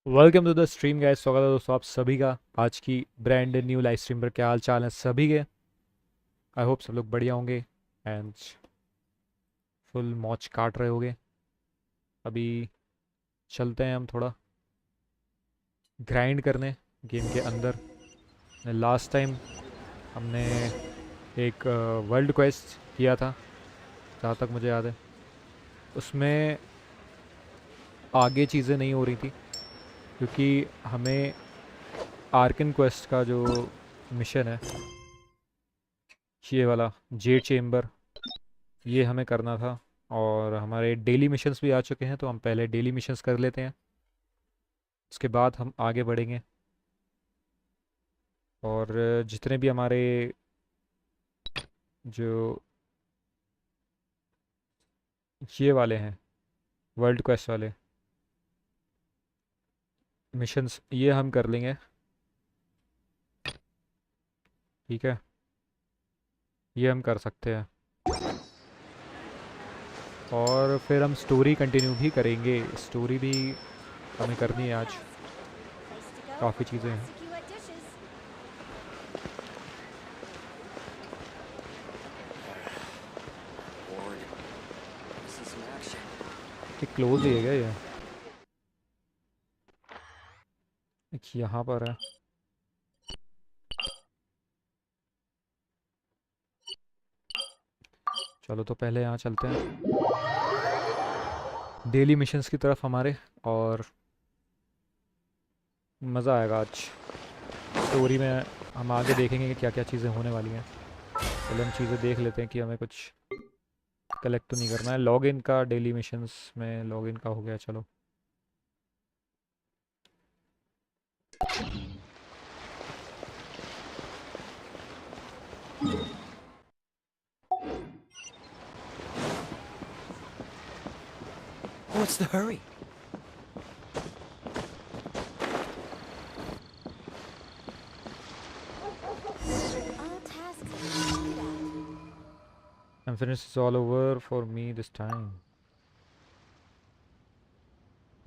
Welcome to the stream guys. स्वागत है दोस्तों आप सभी का आज की ब्रांड न्यू लाइव स्ट्रीम पर। क्या हाल चाल है सभी के? आई होप सब लोग बढ़िया होंगे एंड फुल मौज काट रहे होंगे। अभी चलते हैं हम थोड़ा ग्राइंड करने गेम के अंदर। लास्ट टाइम हमने एक वर्ल्ड क्वेस्ट किया था जहाँ तक मुझे याद है। उसमें आगे चीज़ें नहीं हो रही थी क्योंकि हमें आर्कन क्वेस्ट का जो मिशन है, ये वाला जेड चेम्बर, ये हमें करना था। और हमारे डेली मिशंस भी आ चुके हैं तो हम पहले डेली मिशंस कर लेते हैं, उसके बाद हम आगे बढ़ेंगे। और जितने भी हमारे जो ये वाले हैं वर्ल्ड क्वेस्ट वाले मिशंस, ये हम कर लेंगे। ठीक है, ये हम कर सकते हैं और फिर हम स्टोरी कंटिन्यू भी करेंगे। स्टोरी भी हमें करनी है आज, काफ़ी चीज़ें हैं। ये क्लोज ही है क्या ये? एक यहाँ पर है। चलो तो पहले यहाँ चलते हैं डेली मिशंस की तरफ हमारे, और मज़ा आएगा आज। स्टोरी में हम आगे देखेंगे कि क्या क्या चीज़ें होने वाली हैं। पहले हम चीज़ें देख लेते हैं कि हमें कुछ कलेक्ट तो नहीं करना है। लॉगिन का डेली मिशंस में लॉगिन का हो गया। चलो What's the hurry? All tasks completed out. I'm finished, it's all over for me this time।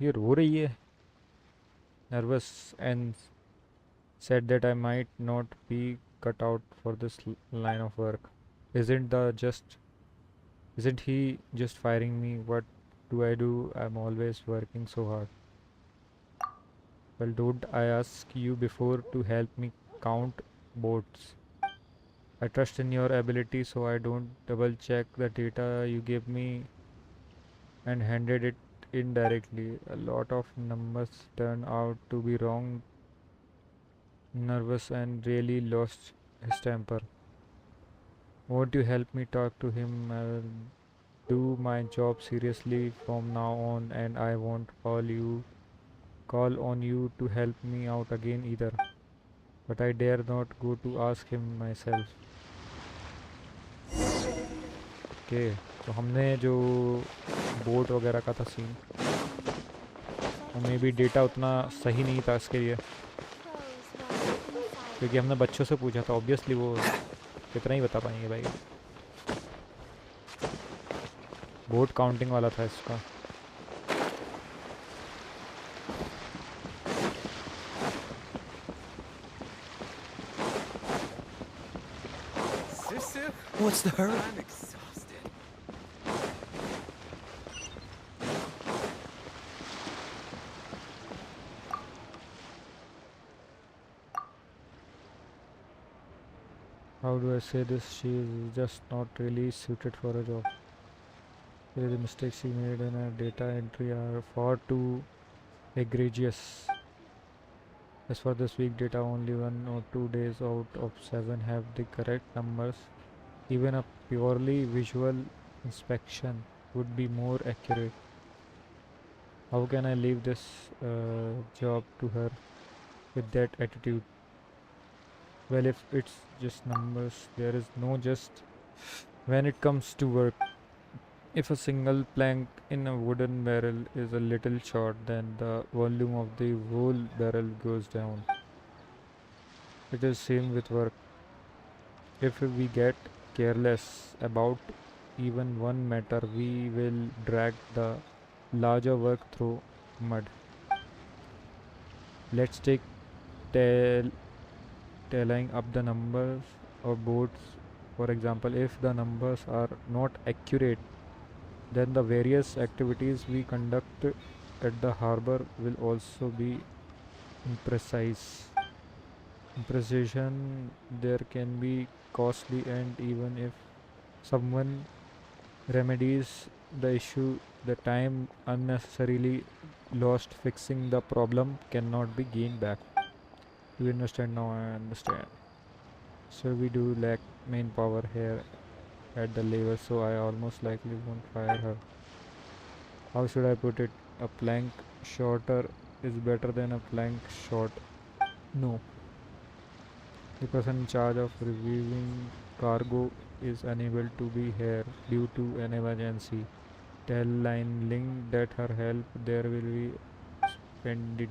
ये रो रही है, nervous, and said that I might not be cut out for this line of work। isn't the just isn't he just firing me? What do I do? I'm always working so hard। Well, don't I ask you before to help me count boats? I trust in your ability, so I don't double check the data you give me and handed it in directly. A lot of numbers turn out to be wrong. Nervous and really lost his temper. Won't you help me talk to him? I'll do my job seriously from now on, and I won't call on you to help me out again either. But I dare not go to ask him myself। Okay, तो हमने जो boat वगैरह का था scene, वो मे भी data उतना सही नहीं था इसके लिए, क्योंकि हमने बच्चों से पूछा था। ऑब्वियसली वो कितना ही बता पाएंगे भाई। बोट काउंटिंग वाला था इसका। Sisu? What's the hurry? I'm exhausted. How do I say this? She is just not really suited for a job. The mistakes she made in her data entry are far too egregious. As for this week data, only 1 or 2 days out of 7 have the correct numbers. Even a purely visual inspection would be more accurate. How can I leave this job to her with that attitude? Well, if it's just numbers, there is no just when it comes to work. If a single plank in a wooden barrel is a little short, then the volume of the whole barrel goes down. It is same with work. If we get careless about even one matter, we will drag the larger work through mud. Let's take tell tallying up the numbers of boats. For example, if the numbers are not accurate, then the various activities we conduct at the harbor will also be imprecise. Imprecision there can be costly, and even if someone remedies the issue, the time unnecessarily lost fixing the problem cannot be gained back. Do you understand now? I understand. So we do lack main power here at the lever, so I almost likely won't fire her. How should I put it? A plank shorter is better than a plank short. No. The person in charge of reviewing cargo is unable to be here due to an emergency. Tell Line Link that her help there will be splendid.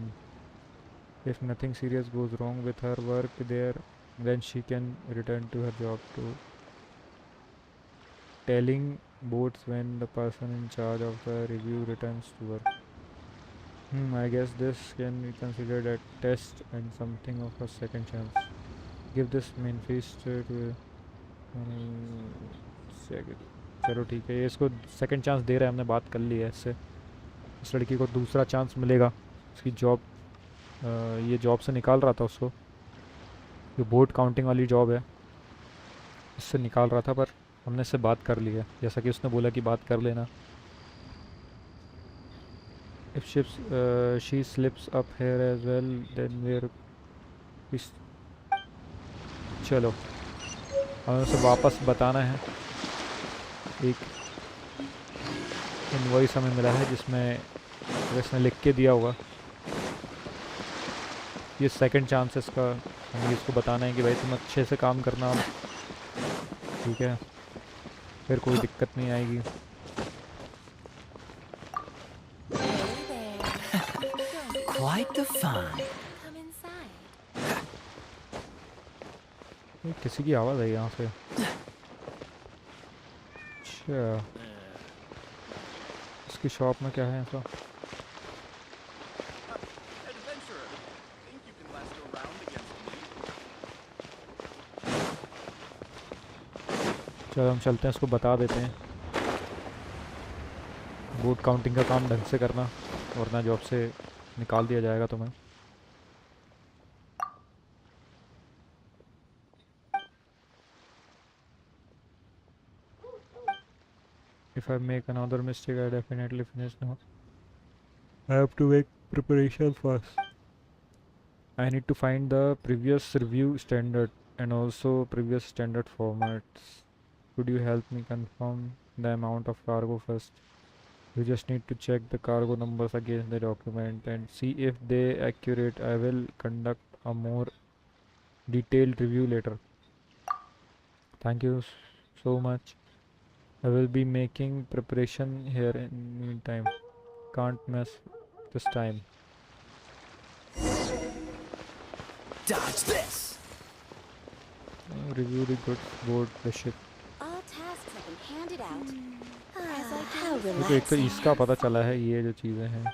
If nothing serious goes wrong with her work there, then she can return to her job too. Telling boats when the person in charge of the review returns to work. I guess this can be considered a test and something of a second chance. Give this main face to second. चलो ठीक है, ये इसको second chance दे रहा है, हमने बात कर ली है इससे. इस लड़की को दूसरा चांस मिलेगा. उसकी जॉब, ये जॉब से निकाल रहा था उसको. ये बोट काउंटिंग वाली जॉब है, इससे निकाल रहा था, पर हमने इससे बात कर ली है, जैसा कि उसने बोला कि बात कर लेना. If she slips up here as well, then we're इस चलो हमें उसे वापस बताना है. एक इनवॉइस हमें मिला है जिसमें इसने लिख के दिया होगा. ये सेकंड चांसेस का हमें इसको बताना है कि भाई तुम अच्छे से काम करना, ठीक है, फिर कोई दिक्कत नहीं आएगी. Quite the find. Come inside. ये किसी की आवाज़ आई यहाँ से. अच्छा, इसकी शॉप में क्या है ऐसा? Adventurer, think you can last a round against me? चलो हम चलते हैं, इसको बता देते हैं. बोट काउंटिंग का काम ढंग से करना, वरना जॉब से निकाल दिया जाएगा तुम्हें. If I make another mistake, I definitely finish now. I have to make preparation first. I need to find the previous review standard and also previous standard formats. Could you help me confirm the amount of cargo first? You just need to check the cargo numbers against the document and see if they accurate. I will conduct a more detailed review later. Thank you so much. I will be making preparation here in meantime. Can't mess this time. Dodge this. Review the goods board the ship. All tasks have been handed out. As I How do. देखो एक तो इसका पता चला है, ये जो चीज़ें हैं,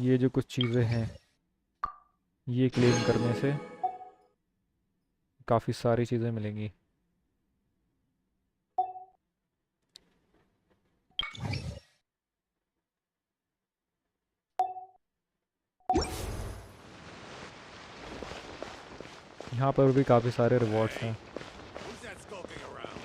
ये जो कुछ चीज़ें हैं, ये क्लेम करने से काफ़ी सारी चीज़ें मिलेंगी. यहाँ पर भी काफ़ी सारे रिवॉर्ड्स हैं. Who's that skulking around?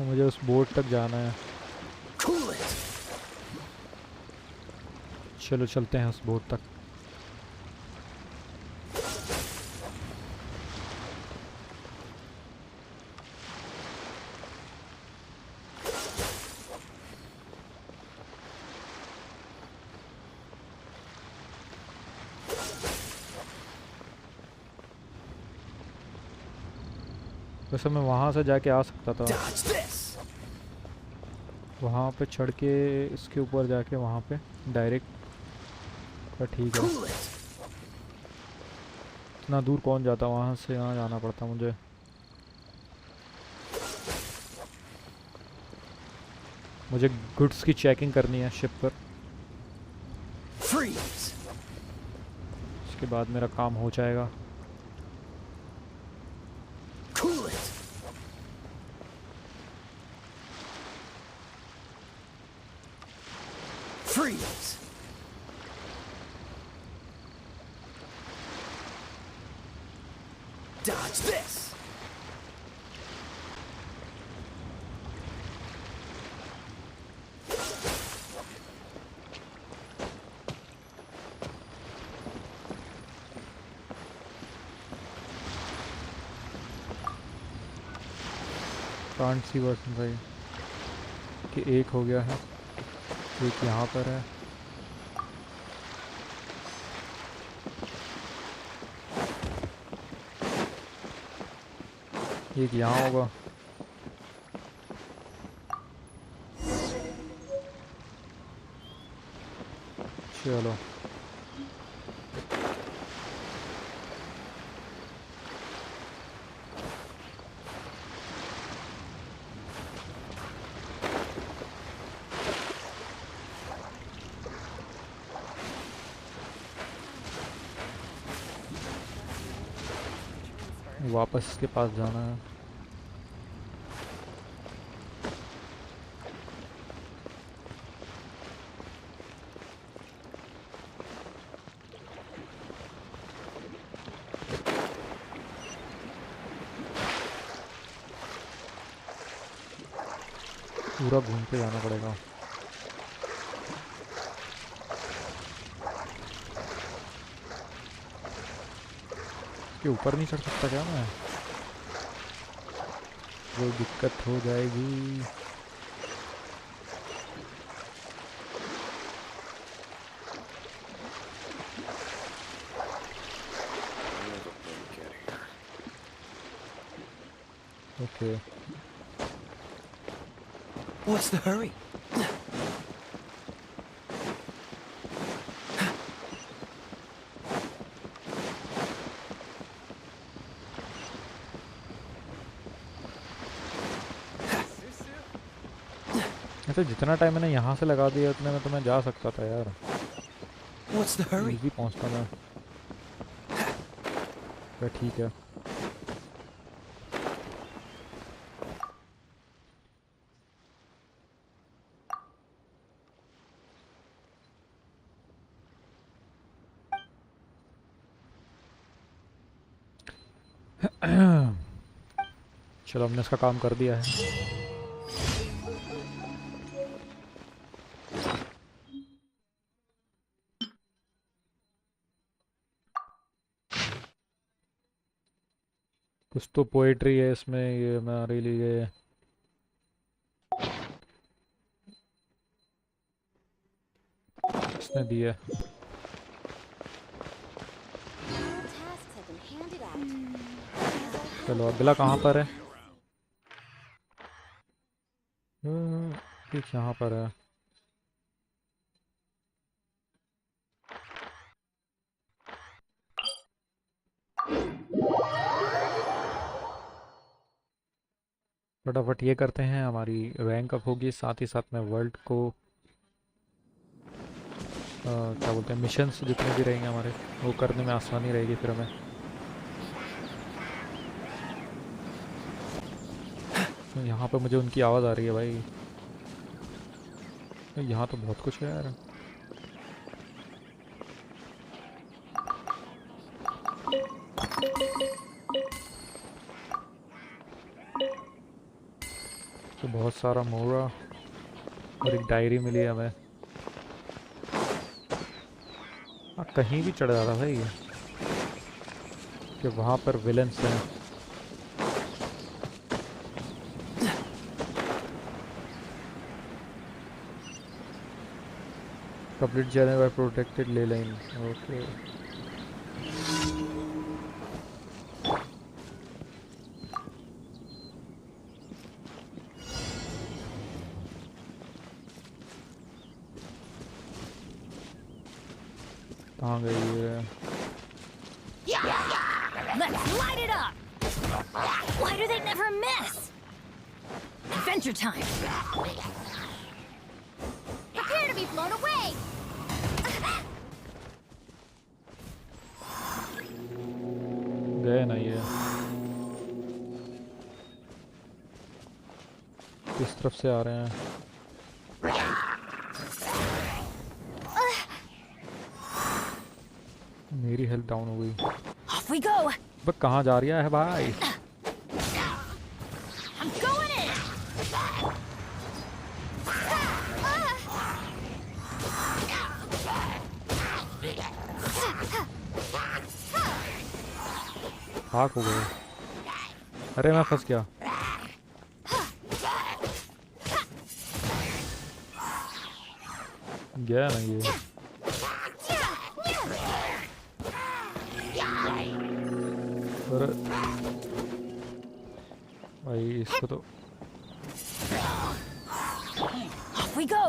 तो मुझे उस बोट तक जाना है. Cool it. चलो चलते हैं उस बोट तक. वैसे मैं वहाँ से जाके आ सकता था, Dodge this. वहाँ पे चढ़ के इसके ऊपर जाके वहाँ पे डायरेक्ट। पर ठीक है, Cool it. इतना दूर कौन जाता, वहाँ से यहाँ जाना पड़ता मुझे। मुझे गुड्स की चेकिंग करनी है शिप पर, Freeze. उसके बाद मेरा काम हो जाएगा। Cool it. Freeze. Dodge this. Can't see version भाई कि एक हो गया है, एक यहाँ पर है। एक यहाँ होगा। चलो वापस इसके पास जाना है। पूरा घूम के जाना पड़ेगा। इसके ऊपर नहीं चढ़ सकता क्या मैं? वो दिक्कत हो जाएगी। Okay What's the hurry? ऐसे जितना टाइम मैंने यहाँ से लगा दिया उतने में तो मैं जा सकता था यार। What's the hurry? इजी पहुँचता मैं। तो ठीक है। चलो हमने इसका काम कर दिया है। कुछ तो पोएट्री है इसमें, ये हमारे लिए इसने दी है। All tasks have been handed out. चलो अगला कहाँ पर है? ठीक यहाँ पर है। फटाफट ये करते हैं, हमारी रैंक अप होगी, साथ ही साथ में वर्ल्ड को क्या बोलते हैं, मिशंस जितने भी रहेंगे हमारे वो करने में आसानी रहेगी फिर हमें। तो यहाँ पे मुझे उनकी आवाज़ आ रही है भाई। यहाँ तो बहुत कुछ है यार। तो बहुत सारा मोरा और एक डायरी मिली है हमें। कहीं भी चढ़ जाता भाई कि वहाँ पर विलन्स हैं। कंप्लीट जर्नी बाय प्रोटेक्टेड ले लाइन। ओके कहाँ गई ये? Let's light it up! Why do they never miss? Adventure time! Prepare to be blown away! गए ना ये? किस तरफ से आ रहे हैं? मेरी हेल्थ डाउन हो गई। Off we go! बस कहाँ जा रही है भाई? I'm going in! भाग हो गए। अरे मैं फंस गया। गया ना ये? अरे भाई इसको तो Off we go!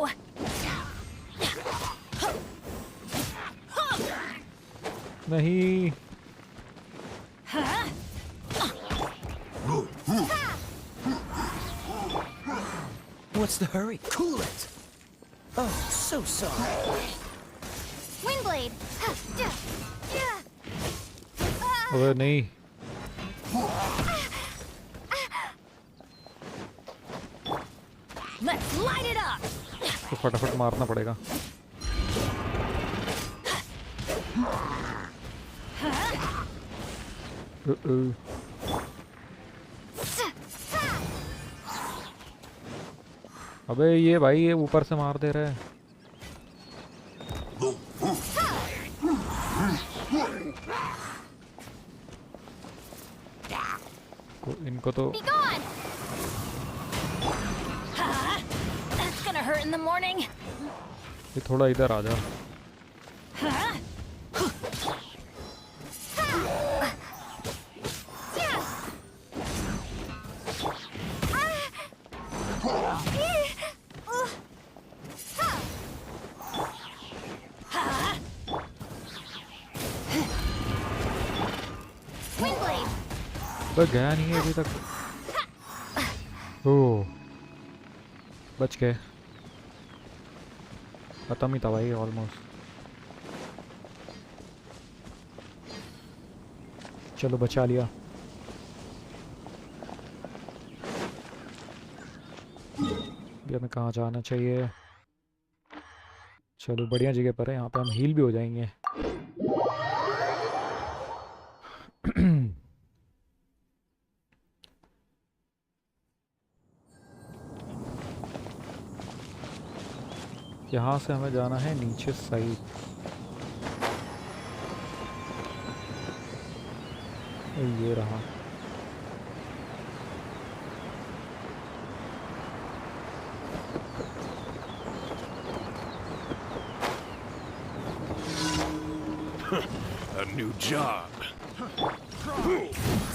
नहीं। What's the hurry? Cool it! Oh, so sorry. Wingblade! अबे नहीं। Let's light it up! तो फटाफट मारना पड़ेगा। अबे ये भाई ये ऊपर से मार दे रहा है। तो इनको तो Be gone! That's gonna hurt in the morning. ये थोड़ा इधर आ जा। Wingblade! तो गया नहीं है अभी तक। ओह बच गए। खत्म ही था भाई ऑलमोस्ट। चलो बचा लिया। अभी हमें कहाँ जाना चाहिए? चलो बढ़िया जगह पर है, यहाँ पे हम हील भी हो जाएंगे। यहाँ से हमें जाना है नीचे साइड। ये रहा। A new job.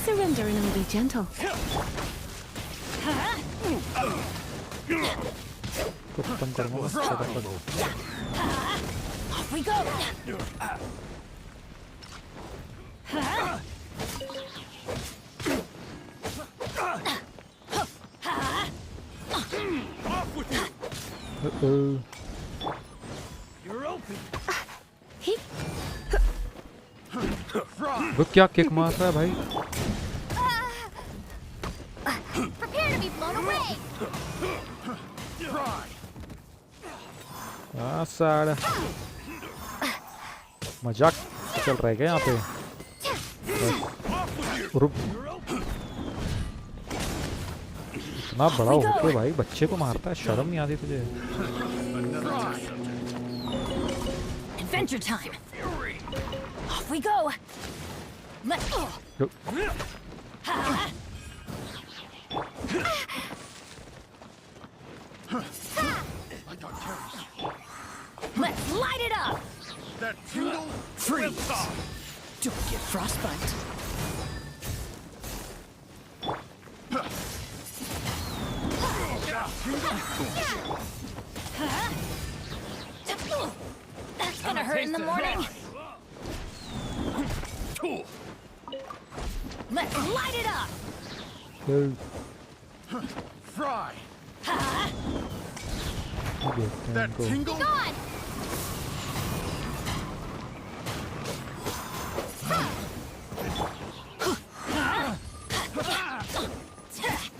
Surrender and I'll be gentle. तो खत्म करूँगा फटाफट। Off we go! You're open. वो क्या किक मार रहा है भाई? Prepare to be blown away! साड़ा मजाक चल रहा है क्या यहाँ पे? रुक। इतना बड़ा होके भाई बच्चे को मारता है, शर्म नहीं आती तुझे? Adventure time! Off we go! Let's go! रुक। Let's light it up! That tingle. Freeze! Don't get frostbite. That's gonna hurt in the morning. Cool. Let's light it up! फिर Fry. देखते हैं That इनको। tingle. Gone!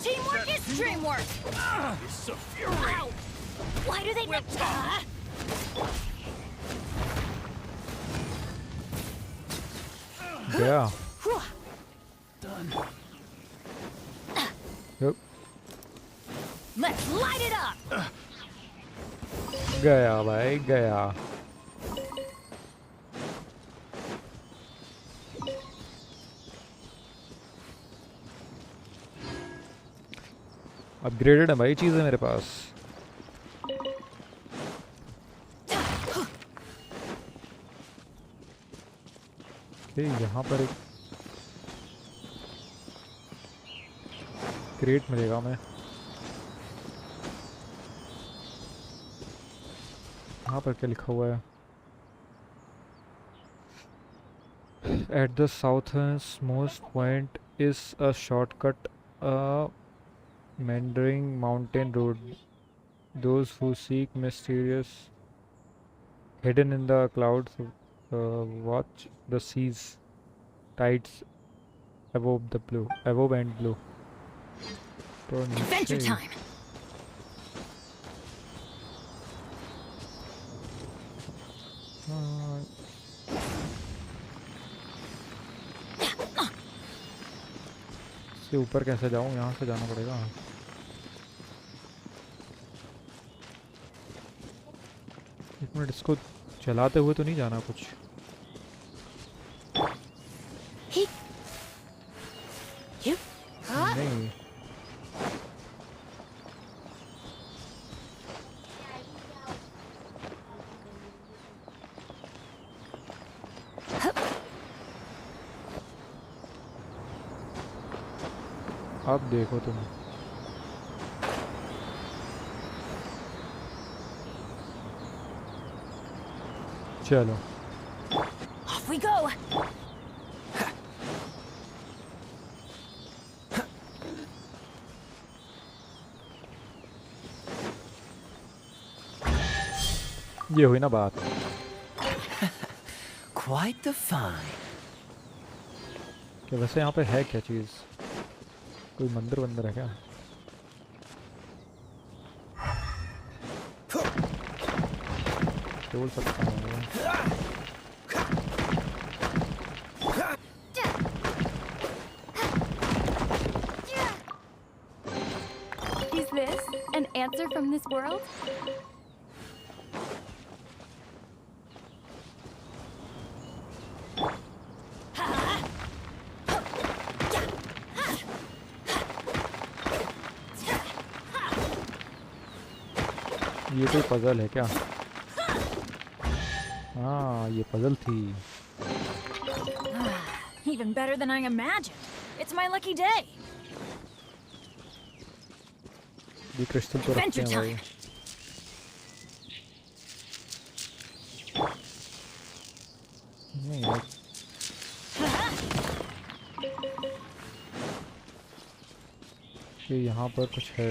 Teamwork is dreamwork! It's a fury. Ow! Why do they never... गया। Done. Yep. Let's light it up! गया भाई गया। Upgraded है भाई चीज़ें मेरे पास। यहाँ पर एक क्रेट मिलेगा हमें। यहाँ पर क्या लिखा हुआ है? At the southernmost point is a shortcut, a meandering mountain road. Those who seek mysterious hidden in the clouds watch the seas tides above and below. तो Adventure नीचे time! हाँ, इससे ऊपर कैसे जाऊँ? यहाँ से जाना पड़ेगा। एक मिनट, इसको चलाते हुए तो नहीं जाना कुछ? You? Huh? नहीं, अब देखो तुम। चलो Off we go! ये हुई ना बात। Quite the find. कि वैसे यहाँ पे है क्या चीज़? कोई मंदिर वंदिर है क्या? बोल सकता हूँ। Is this an answer from this world? ये कोई पजल है क्या? हाँ, ये पजल थी। Even better than I imagined. It's my lucky day. ये क्रिस्टल तो रखते हैं भाई। नहीं यार, ये यहाँ पर कुछ है।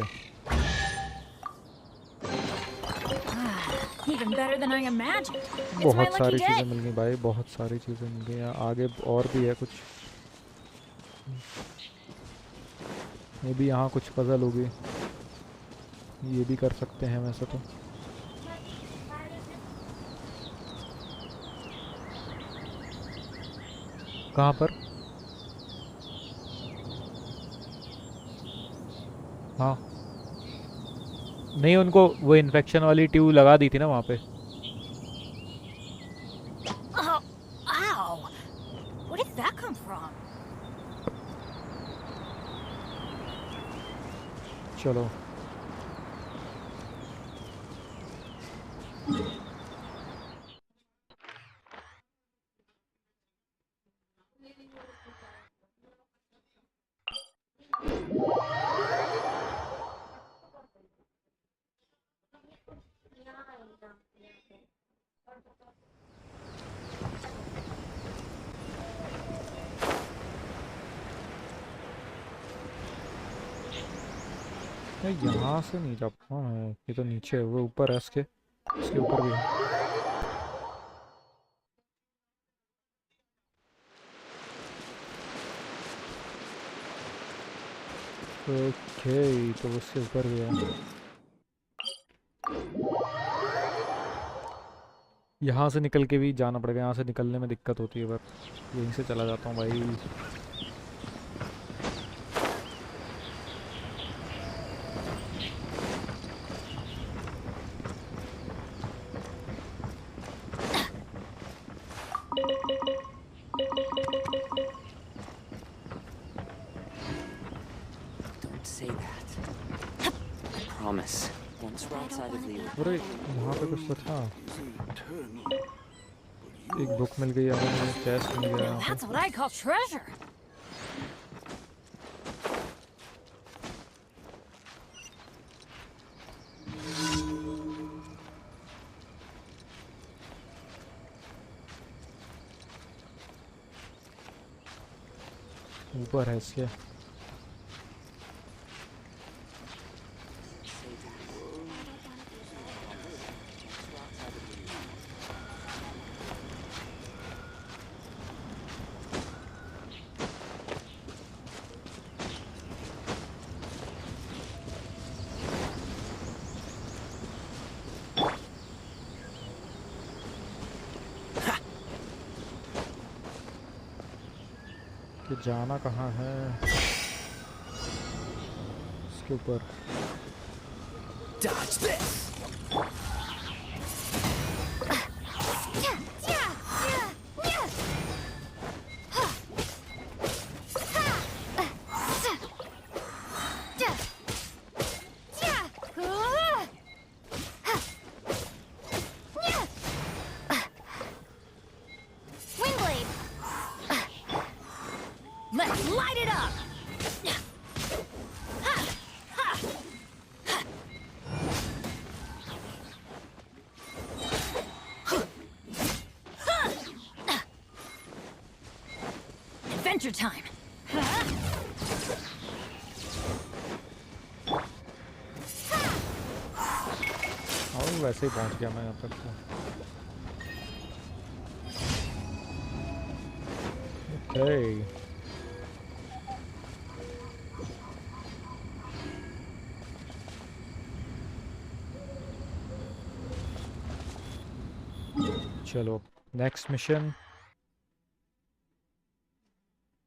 Even better than I imagined. It's my बहुत lucky सारी day. चीज़ें मिल गई भाई, बहुत सारी चीज़ें मिल गई। आगे और भी है कुछ। ये भी यहाँ कुछ पजल होगी। ये भी कर सकते हैं वैसे तो। कहाँ पर? हाँ, नहीं, उनको वो इन्फेक्शन वाली ट्यूब लगा दी थी ना वहाँ पे। Oh, ow! Where did that come from? चलो यहाँ से नहीं जा पाऊँ मैं, ये तो नीचे है, वो ऊपर है इसके ऊपर भी है। ओके, तो उसके ऊपर भी है। यहाँ से निकल के भी जाना पड़ेगा, यहाँ से निकलने में दिक्कत होती है, पर यहीं से चला जाता हूँ भाई। Don't say that. I promise. Once we're outside of the अरे यहाँ पे कुछ तो था, एक बुक मिल गई हमें, मुझे चेस्ट मिल गया Now यहाँ पे। that's what I call treasure. ऊपर है इसके। कि जाना कहाँ है, इसके ऊपर। Dodge this! Wingblade. Let's light it up. Adventure time. और वैसे ही पहुँच गया मैं यहाँ तक तो। ओके, चलो नेक्स्ट मिशन।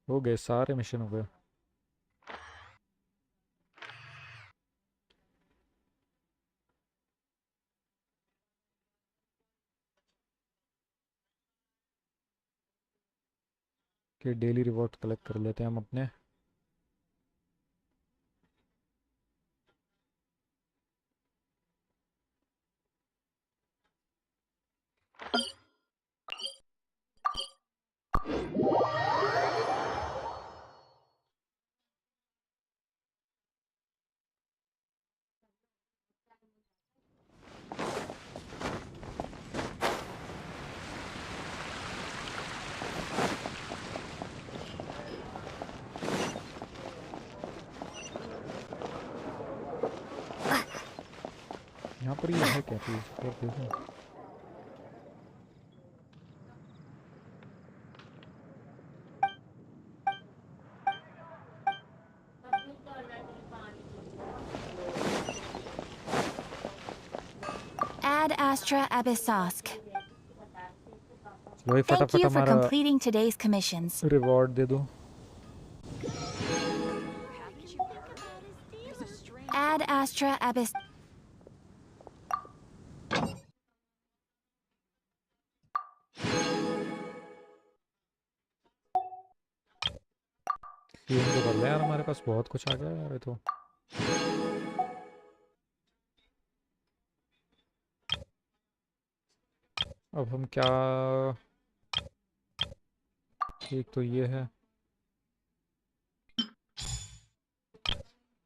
हो गए सारे मिशन हो गए। कि डेली रिवॉर्ड कलेक्ट कर लेते हैं हम अपने। यहाँ पर ये है क्या चीज़, और देखो। Ad Astra Abyssosk. वही Thank फटाफट you for हमारा completing today's commissions. रिवॉर्ड दे दो। Ad Astra Abyss. ये तो कर लिया यार, हमारे पास बहुत कुछ आ गया यार ये तो। अब हम क्या, एक तो ये है,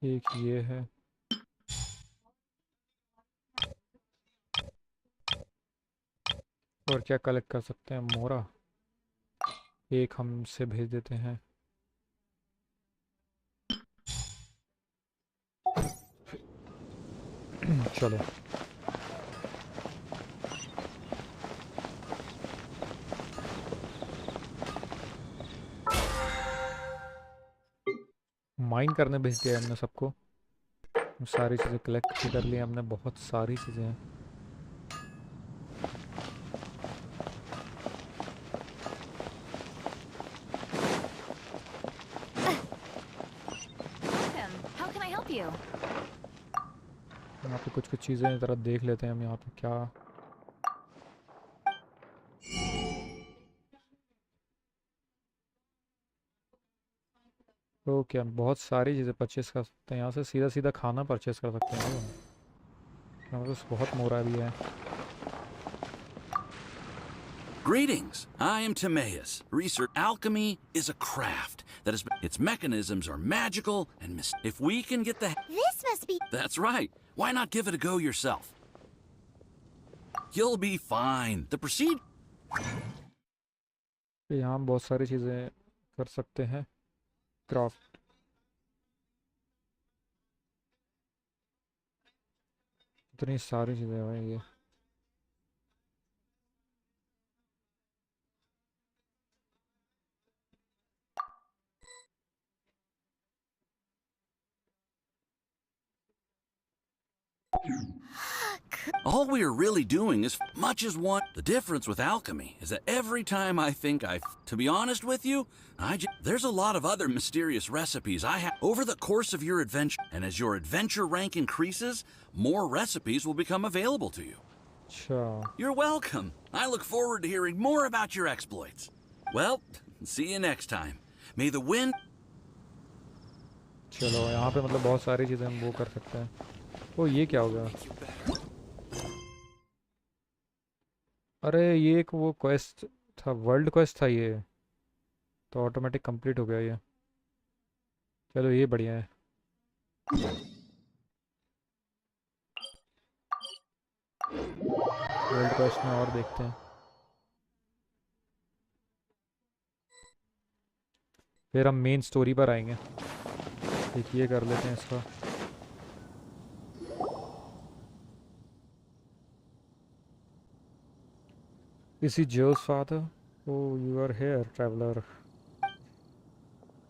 एक ये है, और क्या कलेक्ट कर सकते हैं, मोरा एक हमसे भेज देते हैं। चलो माइन करने भेज दिया हमने सबको। सारी चीज़ें कलेक्ट भी कर ली हमने, बहुत सारी चीज़ें हैं। Welcome. How can I help you? यहाँ पे कुछ कुछ चीज़ें ज़रा देख लेते हैं हम यहाँ पे क्या। तो क्या बहुत सारी चीज़ें परचेस कर सकते हैं यहाँ से, सीधा सीधा खाना परचेस कर सकते हैं हम। यहाँ पे बहुत मोरा भी है। Greetings. I am Timaeus. Research alchemy is a craft that is its mechanisms are magical and if we can get the This must be. That's right. Why not give it a go yourself? You'll be fine. The proceed तो यहाँ हम बहुत सारी चीज़ें कर सकते हैं craft. इतनी सारी चीज़ें हैं भाई ये। All we are really doing is much as one. The difference with alchemy is that every time I think to be honest with you, there's a lot of other mysterious recipes I have over the course of your adventure. And as your adventure rank increases, more recipes will become available to you. अच्छा You're welcome. I look forward to hearing more about your exploits. Well, see you next time. May the wind. चलो यहाँ पे मतलब बहुत सारी चीज़ें हम वो कर सकते हैं। ओ ये क्या हो गया? अरे ये एक वो क्वेस्ट था, वर्ल्ड क्वेस्ट था ये, तो ऑटोमेटिक कंप्लीट हो गया ये। चलो ये बढ़िया है। वर्ल्ड क्वेस्ट में और देखते हैं, फिर हम मेन स्टोरी पर आएंगे। एक ये कर लेते हैं इसका। Is he Joe's father? Oh, you are here, traveler.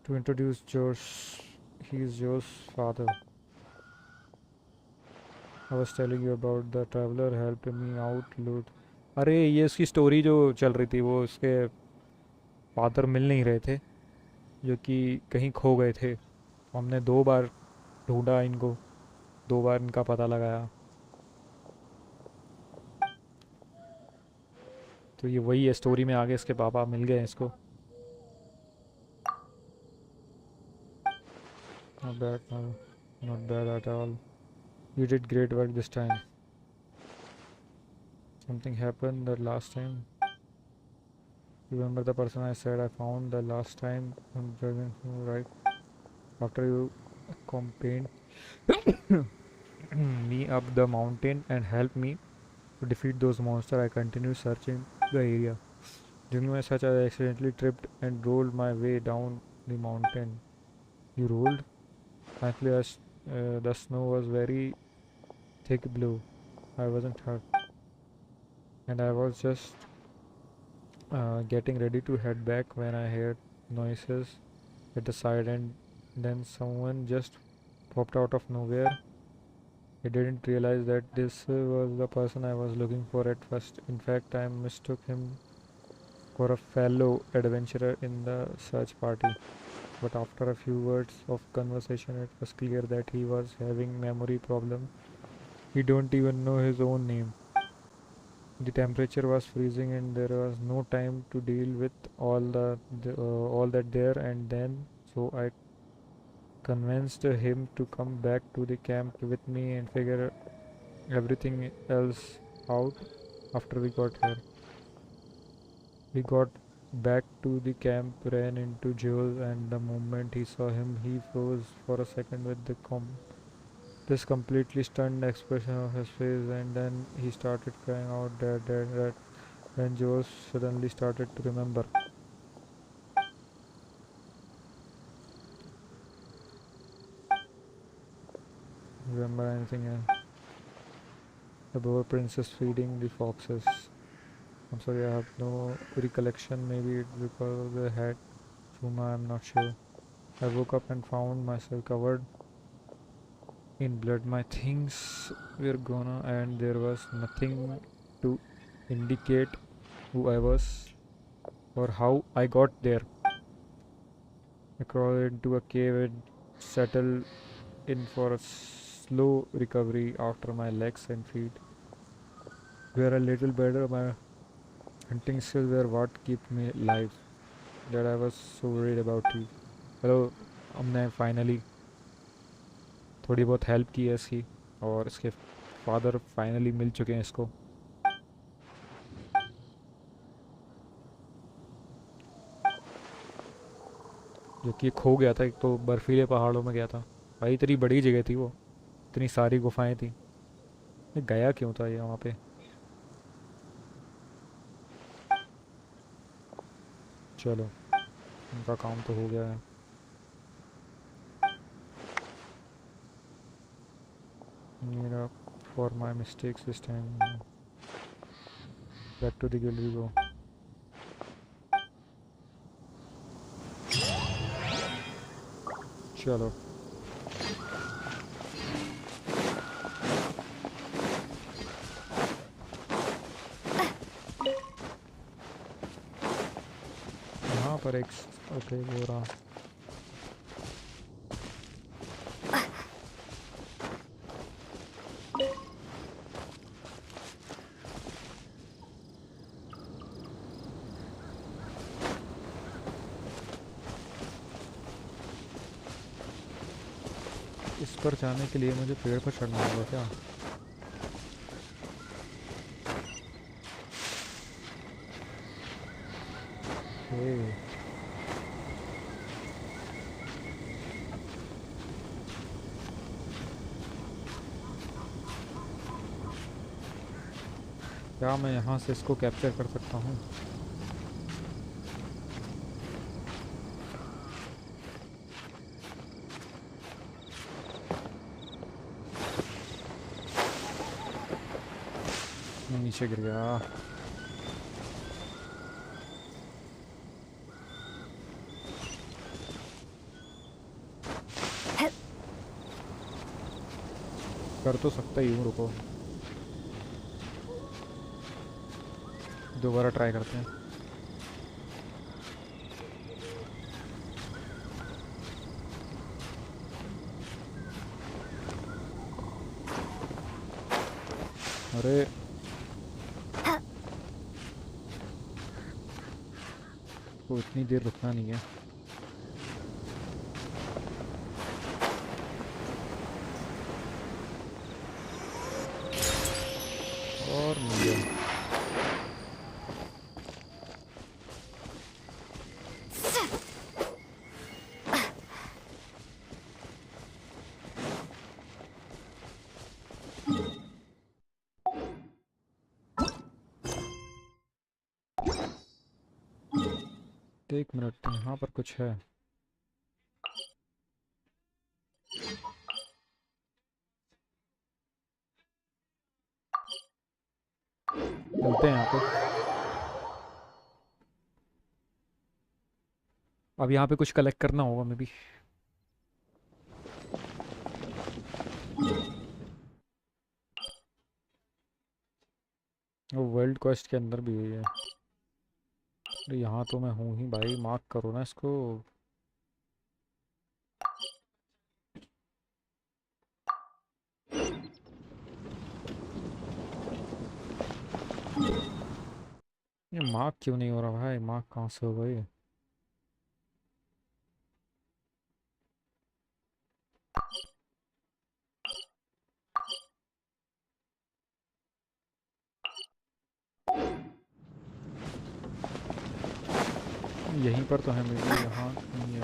To introduce Joe's, he is Joe's father. I was telling you about the traveler helped me out loot. अरे ये उसकी स्टोरी जो चल रही थी, वो उसके फादर मिल नहीं रहे थे, जो कि कहीं खो गए थे। हमने 2 बार ढूंढा इनको, 2 बार इनका पता लगाया। तो ये वही है, स्टोरी में आगे इसके पापा मिल गए इसको। Not bad, no, not bad at all. You did great work this time. Something happened the last time. Remember the person I said I found the last time? Right after you accompanied me up the mountain and helped me to defeat those monsters, I continued searching the area. During my search, I accidentally tripped and rolled my way down the mountain. You rolled? Thankfully, the snow was very thick blue. I wasn't hurt, and I was just getting ready to head back when I heard noises at the side, and then someone just popped out of nowhere. I didn't realize that this was the person I was looking for at first. In fact, I mistook him for a fellow adventurer in the search party. But after a few words of conversation, it was clear that he was having memory problem. He don't even know his own name. The temperature was freezing, and there was no time to deal with all that there and then. So I convinced him to come back to the camp with me and figure everything else out after we got here. We got back to the camp, ran into Joel, and the moment he saw him, he froze for a second with this completely stunned expression on his face, and then he started crying out, "Dad, Dad, Dad." Then Joel suddenly started to remember. Remember anything else? The boar princess feeding the foxes. I'm sorry, I have no recollection. Maybe it's because of the head tumor, I'm not sure. I woke up and found myself covered in blood. My things were gone, and there was nothing to indicate who I was or how I got there. I crawled into a cave and settled in for a slow recovery after my legs and feet were a little better. My hunting skills were what kept me alive. That I was so worried about you. Hello, हमने finally थोड़ी बहुत help की है इसकी, और इसके father finally मिल चुके हैं इसको. जो कि खो गया था, एक तो बर्फीले पहाड़ों में गया था. भाई इतनी बड़ी जगह थी वो, इतनी सारी गुफाएं थी. ये गया क्यों था ये वहाँ पे? चलो, उनका काम तो हो गया है. मेरा for my mistakes this time. Back to the gallery go. चलो, यहाँ पर एक ओके हो रहा. इस पर जाने के लिए मुझे पेड़ पर चढ़ना होगा क्या? हे, क्या मैं यहाँ से इसको कैप्चर कर सकता हूँ? नीचे गिर गया. कर तो सकता ही हूँ, रुको दोबारा ट्राई करते हैं. अरे तो इतनी देर रुकना नहीं है. और मिल गया. एक मिनट, यहाँ पर कुछ है. चलते हैं यहाँ पे. अब यहाँ पे कुछ कलेक्ट करना होगा मे बी. वो वर्ल्ड क्वेस्ट के अंदर भी है. अरे यहाँ तो मैं हूँ ही भाई, मार्क करो ना इसको. ये मार्क क्यों नहीं हो रहा भाई? मार्क कहाँ से हो गई? यहीं पर तो है मेरे, यहाँ नहीं है.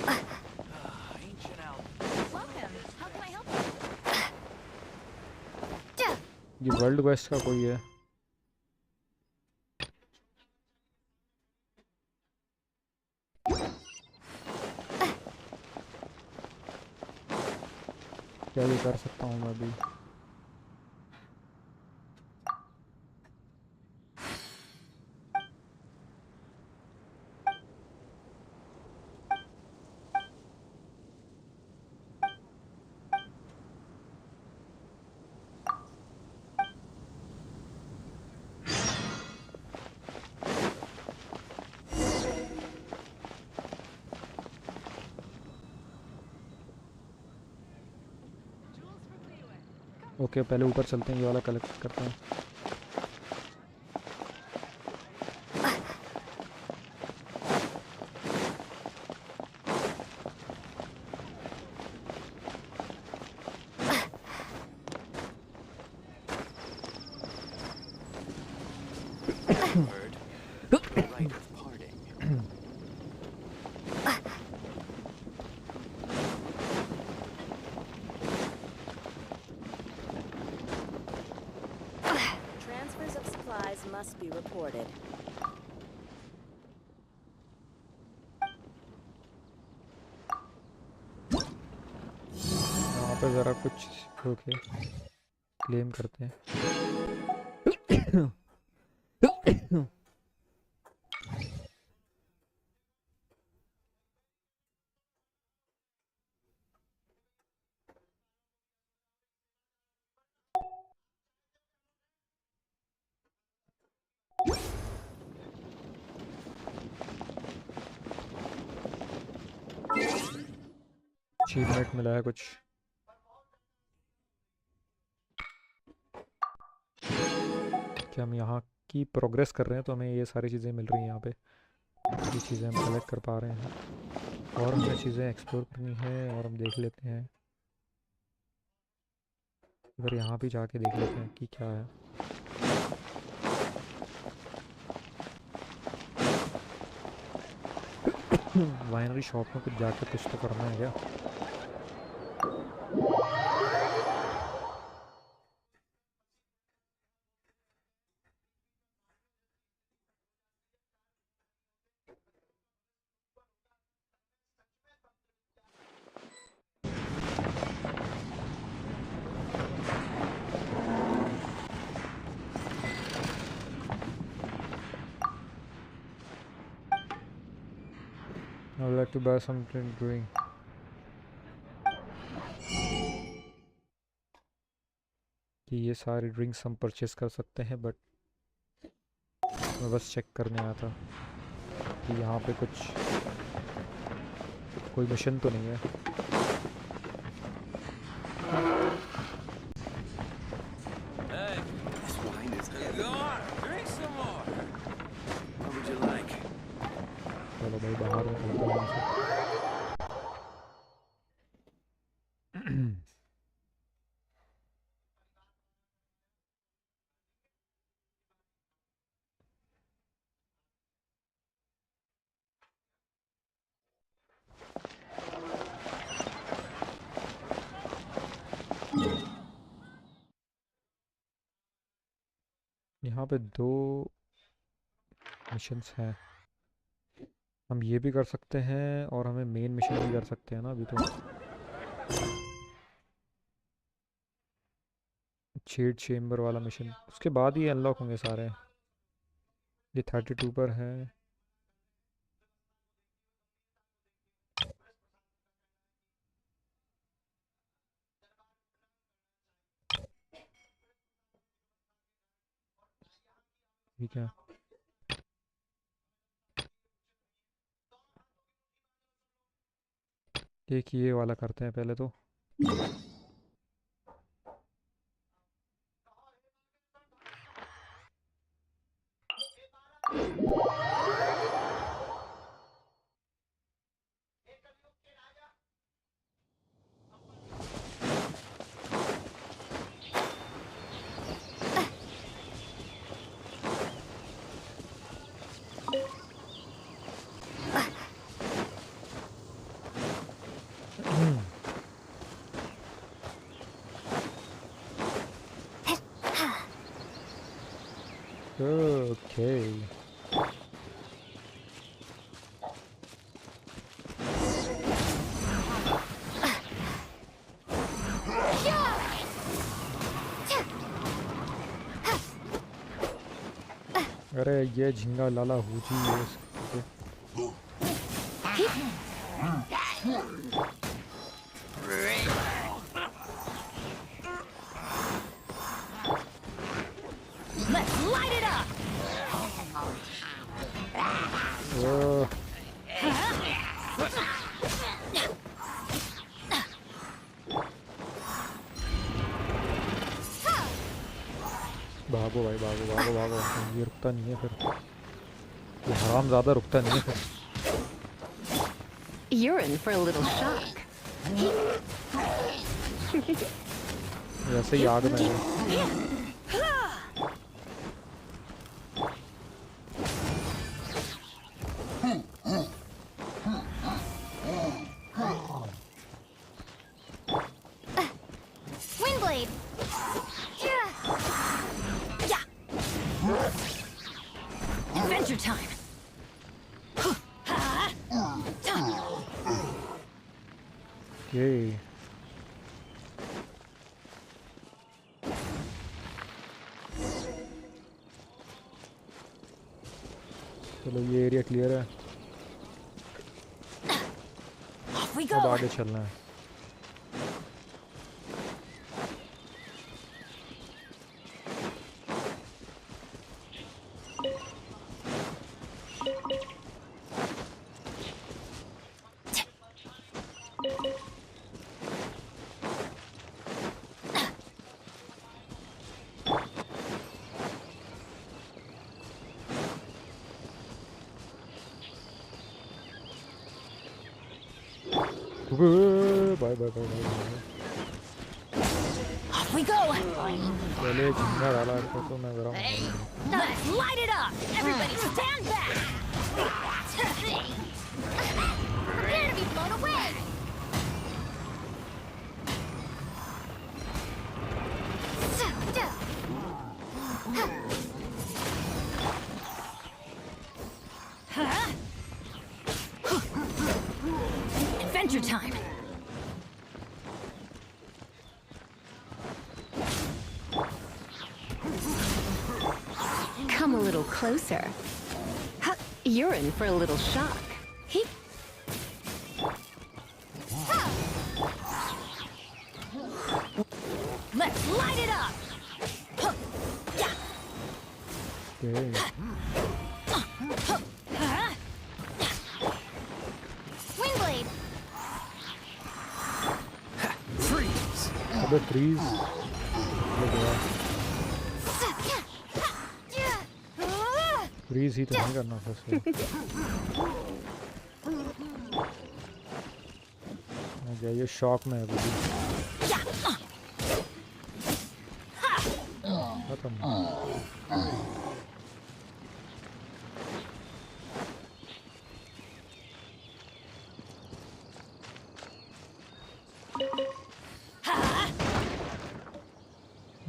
Ancient Al. Welcome. How can I help you? ये वर्ल्ड क्वेस्ट का कोई है. क्या ये कर सकता हूँ मैं अभी? ओके पहले ऊपर चलते हैं, ये वाला कलेक्ट करते हैं। Word. Rite of parting. Transfers of supplies must be reported. यहाँ पे ज़रा कुछ ओके क्लेम करते हैं। अचीवमेंट मिला है कुछ। क्या हम यहाँ की प्रोग्रेस कर रहे हैं तो हमें ये सारी चीज़ें मिल रही हैं यहाँ पे। ये चीज़ें हम कलेक्ट कर पा रहे हैं और हमें चीज़ें एक्सप्लोर करनी है और हम देख लेते हैं। अगर यहाँ भी जाके देख लेते हैं कि क्या है। वाइनरी शॉप में कुछ जाके कुछ तो करना है क्या? I would like to buy something drink. कि ये सारे ड्रिंक्स हम परचेस कर सकते हैं, बट मैं बस चेक करने आया था कि यहाँ पे कुछ कोई मिशन तो नहीं है। Hey, this wine is good. Go on, drink some more. What would you like? चलो भाई बाहर निकलते हैं यहाँ से। यहाँ पे 2 मिशंस हैं। हम ये भी कर सकते हैं और हमें मेन मिशन भी कर सकते हैं ना अभी तो। शेड चेम्बर वाला मिशन उसके बाद ही अनलॉक होंगे सारे। ये 32 पर है। ठीक है, एक ये वाला करते हैं पहले तो। ओके अरे ये झिंगा लाला हुजी है इसके। Let's light it up. ओह, भागो भाई भागो भागो भागो। ये रुकता नहीं है फिर, ये हराम ज़्यादा रुकता नहीं है फिर। You're in for a little shock. वैसे ही आग में है। Windblade. Yeah. Adventure time. ये चलो ये एरिया क्लियर है, Off we अब go. आगे चलना है। Bye bye bye bye. Off we go. पहले झिंगा डाला इसको तो मैं गरम। Let's light it up. Everybody stand back. Prepare to be blown away. Adventure time. Come a little closer. Ha, you're in for a little shock. Let's light it up. Okay. Windblade. Freeze! अबे freeze। Freeze ही तो नहीं करना था इसमें। क्या ये shock में है अभी भी। खत्म।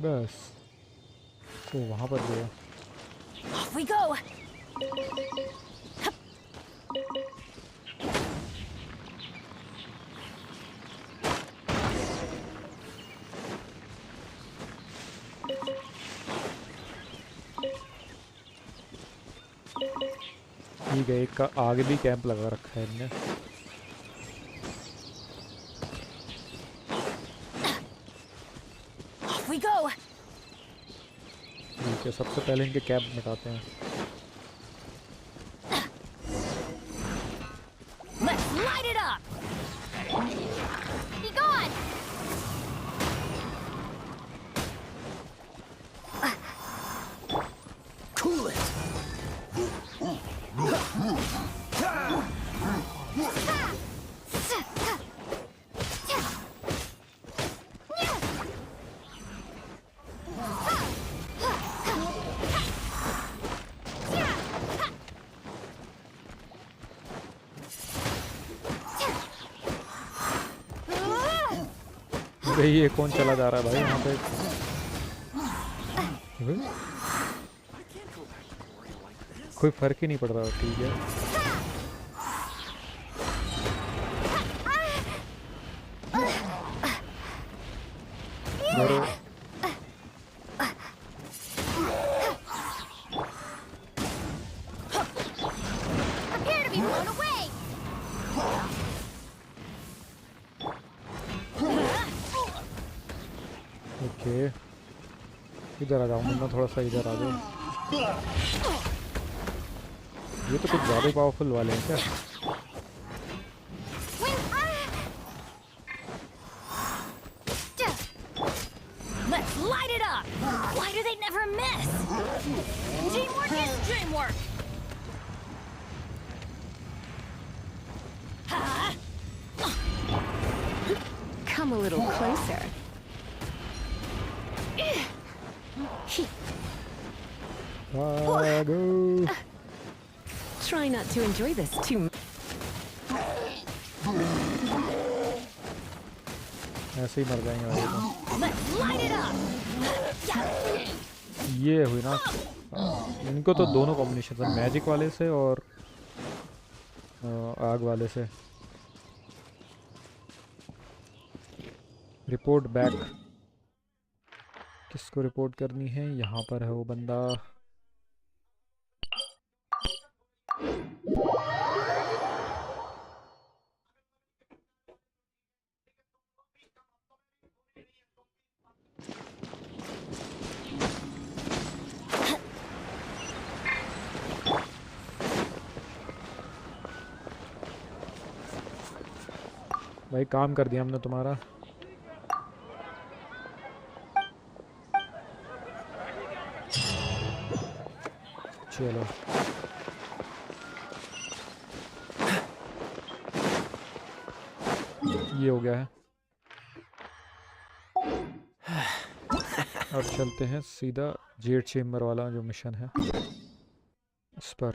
बस तो वहाँ पर गया। Off we go. ठीक है, एक का आगे भी कैंप लगा रखा है इनने। Off we go. ठीक है, सबसे पहले इनके कैंप मिटाते हैं। Let's light it up. Be gone. Cool it! भाई ये कौन चला जा रहा है भाई यहाँ पे? कोई फर्क ही नहीं पड़ रहा। ठीक है, और ओके इधर आ जाओ, मुन्ना थोड़ा सा इधर आ जाओ। ये तो कुछ ज़्यादा ही पावरफुल वाले हैं क्या? Let's light it up! Why do they never miss? Teamwork is dreamwork! Come a little closer. भागो। Try not to enjoy this too much. ऐसे ही मर जाएंगे भाई तो। Let's light it up! ये हुई ना, इनको तो दोनों कॉम्बिनेशन है, मैजिक वाले से और आग वाले से। रिपोर्ट बैक, किसको रिपोर्ट करनी है? यहाँ पर है वो बंदा। भाई काम कर दिया हमने तुम्हारा। चलो ये हो गया है। अब चलते हैं सीधा जेट चेम्बर वाला जो मिशन है उस पर।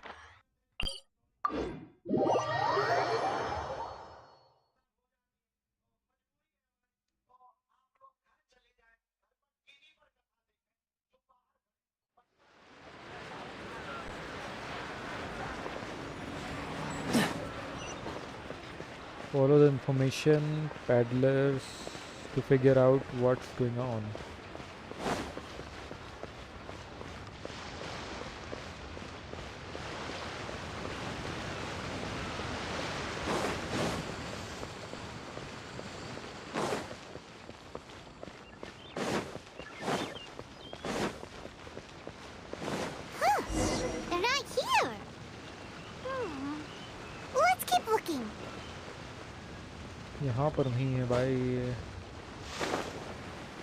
Follow the information peddlers to figure out what's going on. They're not here. Let's keep looking. यहाँ पर नहीं है भाई,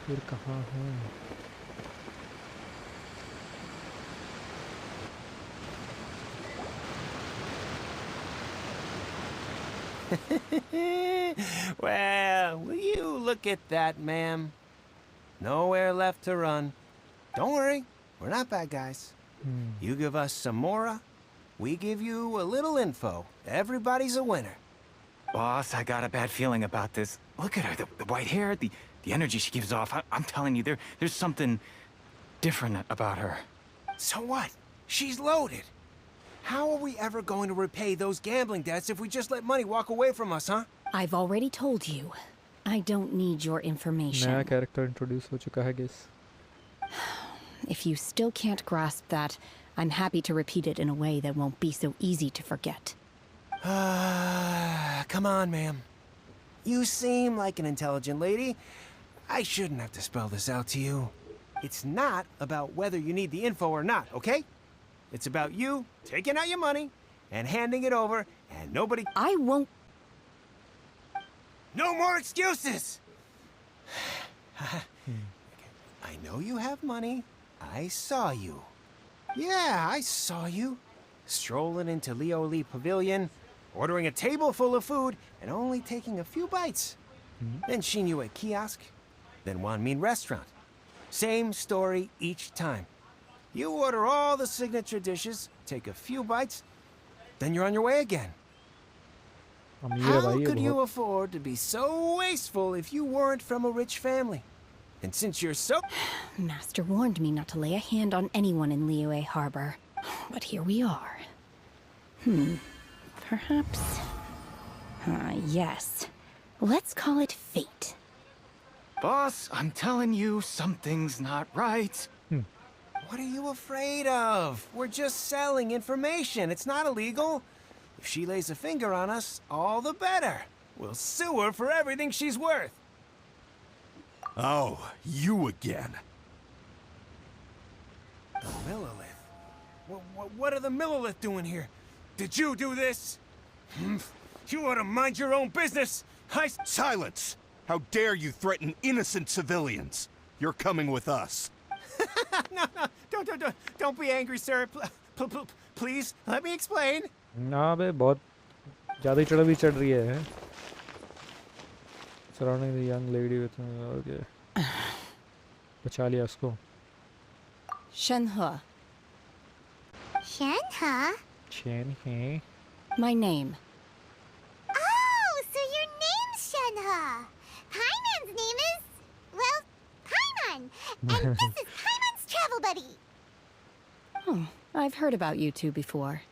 फिर कहाँ है? Well, will you look at that, ma'am? Nowhere left to run. Don't worry, we're not bad guys. You give us some mora, we give you a little info. Everybody's a winner. Boss, I got a bad feeling about this. Look at her, the white hair, the energy she gives off. I'm telling you, there's something different about her. So what? She's loaded. How are we ever going to repay those gambling debts if we just let money walk away from us, huh? I've already told you. I don't need your information. नया character introduce हो चुका है guess. If you still can't grasp that, I'm happy to repeat it in a way that won't be so easy to forget. Come on, ma'am. You seem like an intelligent lady. I shouldn't have to spell this out to you. It's not about whether you need the info or not, okay? It's about you taking out your money and handing it over, and nobody... I won't... No more excuses! I know you have money. I saw you. Yeah, I saw you. Strolling into Leo Lee Pavilion, ordering a table full of food, and only taking a few bites. Then Shinyu at kiosk, then Wanmin restaurant. Same story each time. You order all the signature dishes, take a few bites, then you're on your way again. अमीर है How भाई ये could you बहुत। afford to be so wasteful if you weren't from a rich family? And since you're so... Master warned me not to lay a hand on anyone in Liyue Harbor. But here we are. Perhaps... yes. Let's call it fate. Boss, I'm telling you, something's not right. What are you afraid of? We're just selling information. It's not illegal. If she lays a finger on us, all the better. We'll sue her for everything she's worth. Oh, you again. The Millilith? What are the Millilith doing here? Did you do this? You ought to mind your own business. Silence! How dare you threaten innocent civilians? You're coming with us. No, don't be angry, sir. Please, let me explain. ना बे बहुत ज़्यादा चढ़ रही है. Surrounding the young lady with okay. बचा लिया उसको. Shenhe. Shenhe? Chen है. My name. Oh, so your name's Shenhe. Paimon's name is, well, Paimon. And this is Paimon's travel buddy. Oh, I've heard about you two before.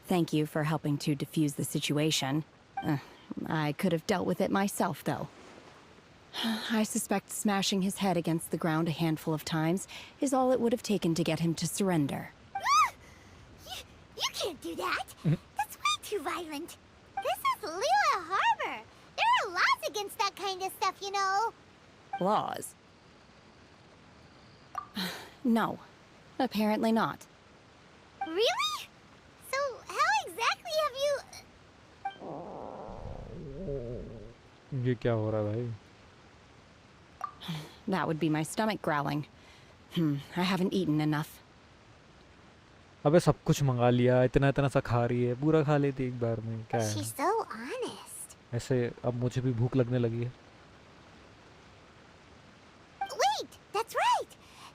Thank you for helping to defuse the situation. I could have dealt with it myself, though. I suspect smashing his head against the ground a handful of times is all it would have taken to get him to surrender. You can't do that. That's way too violent. This is Liyue Harbor. There are laws against that kind of stuff, you know. Laws? No, apparently not. Really? So how exactly have you... ये क्या हो रहा है भाई? That would be my stomach growling. I haven't eaten enough. अबे सब कुछ मंगा लिया, इतना सा खा रही है, पूरा खा लेती एक बार में, क्या है? She's so honest. ऐसे अब मुझे भी भूख लगने लगी है. Wait, that's right.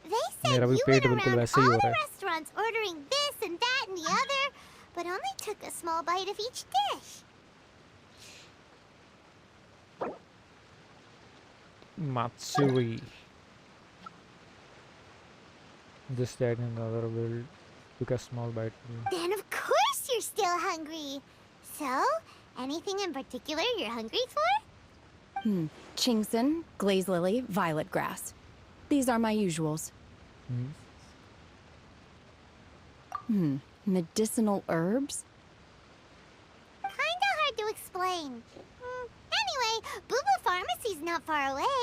They said मेरा भी you पेट went बिल्कुल around वैसे ही all हो the रहा है. restaurants ordering this and that and the other, but only took a small bite of each dish. Matsuri. This, that, and the other will took a small bite. Then of course you're still hungry. So, anything in particular you're hungry for? Chingson, glaze lily, violet grass. These are my usuals. Medicinal herbs? Kinda hard to explain. Anyway, Boo Boo Pharmacy's not far away.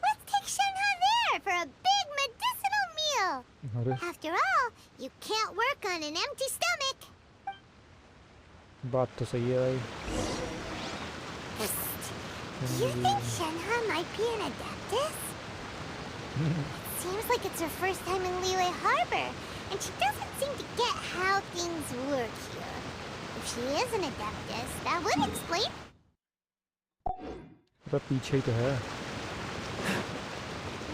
Let's take Shenhe there for a big medicinal meal. अरे After all, you can't work on an empty stomach. बात तो सही है भाई. Do you think Shenhe might be an adeptus? Seems like it's her first time in Liyue Harbor, and she doesn't seem to get how things work here. If she is an adeptus, that would explain... तो पीछे ही तो है.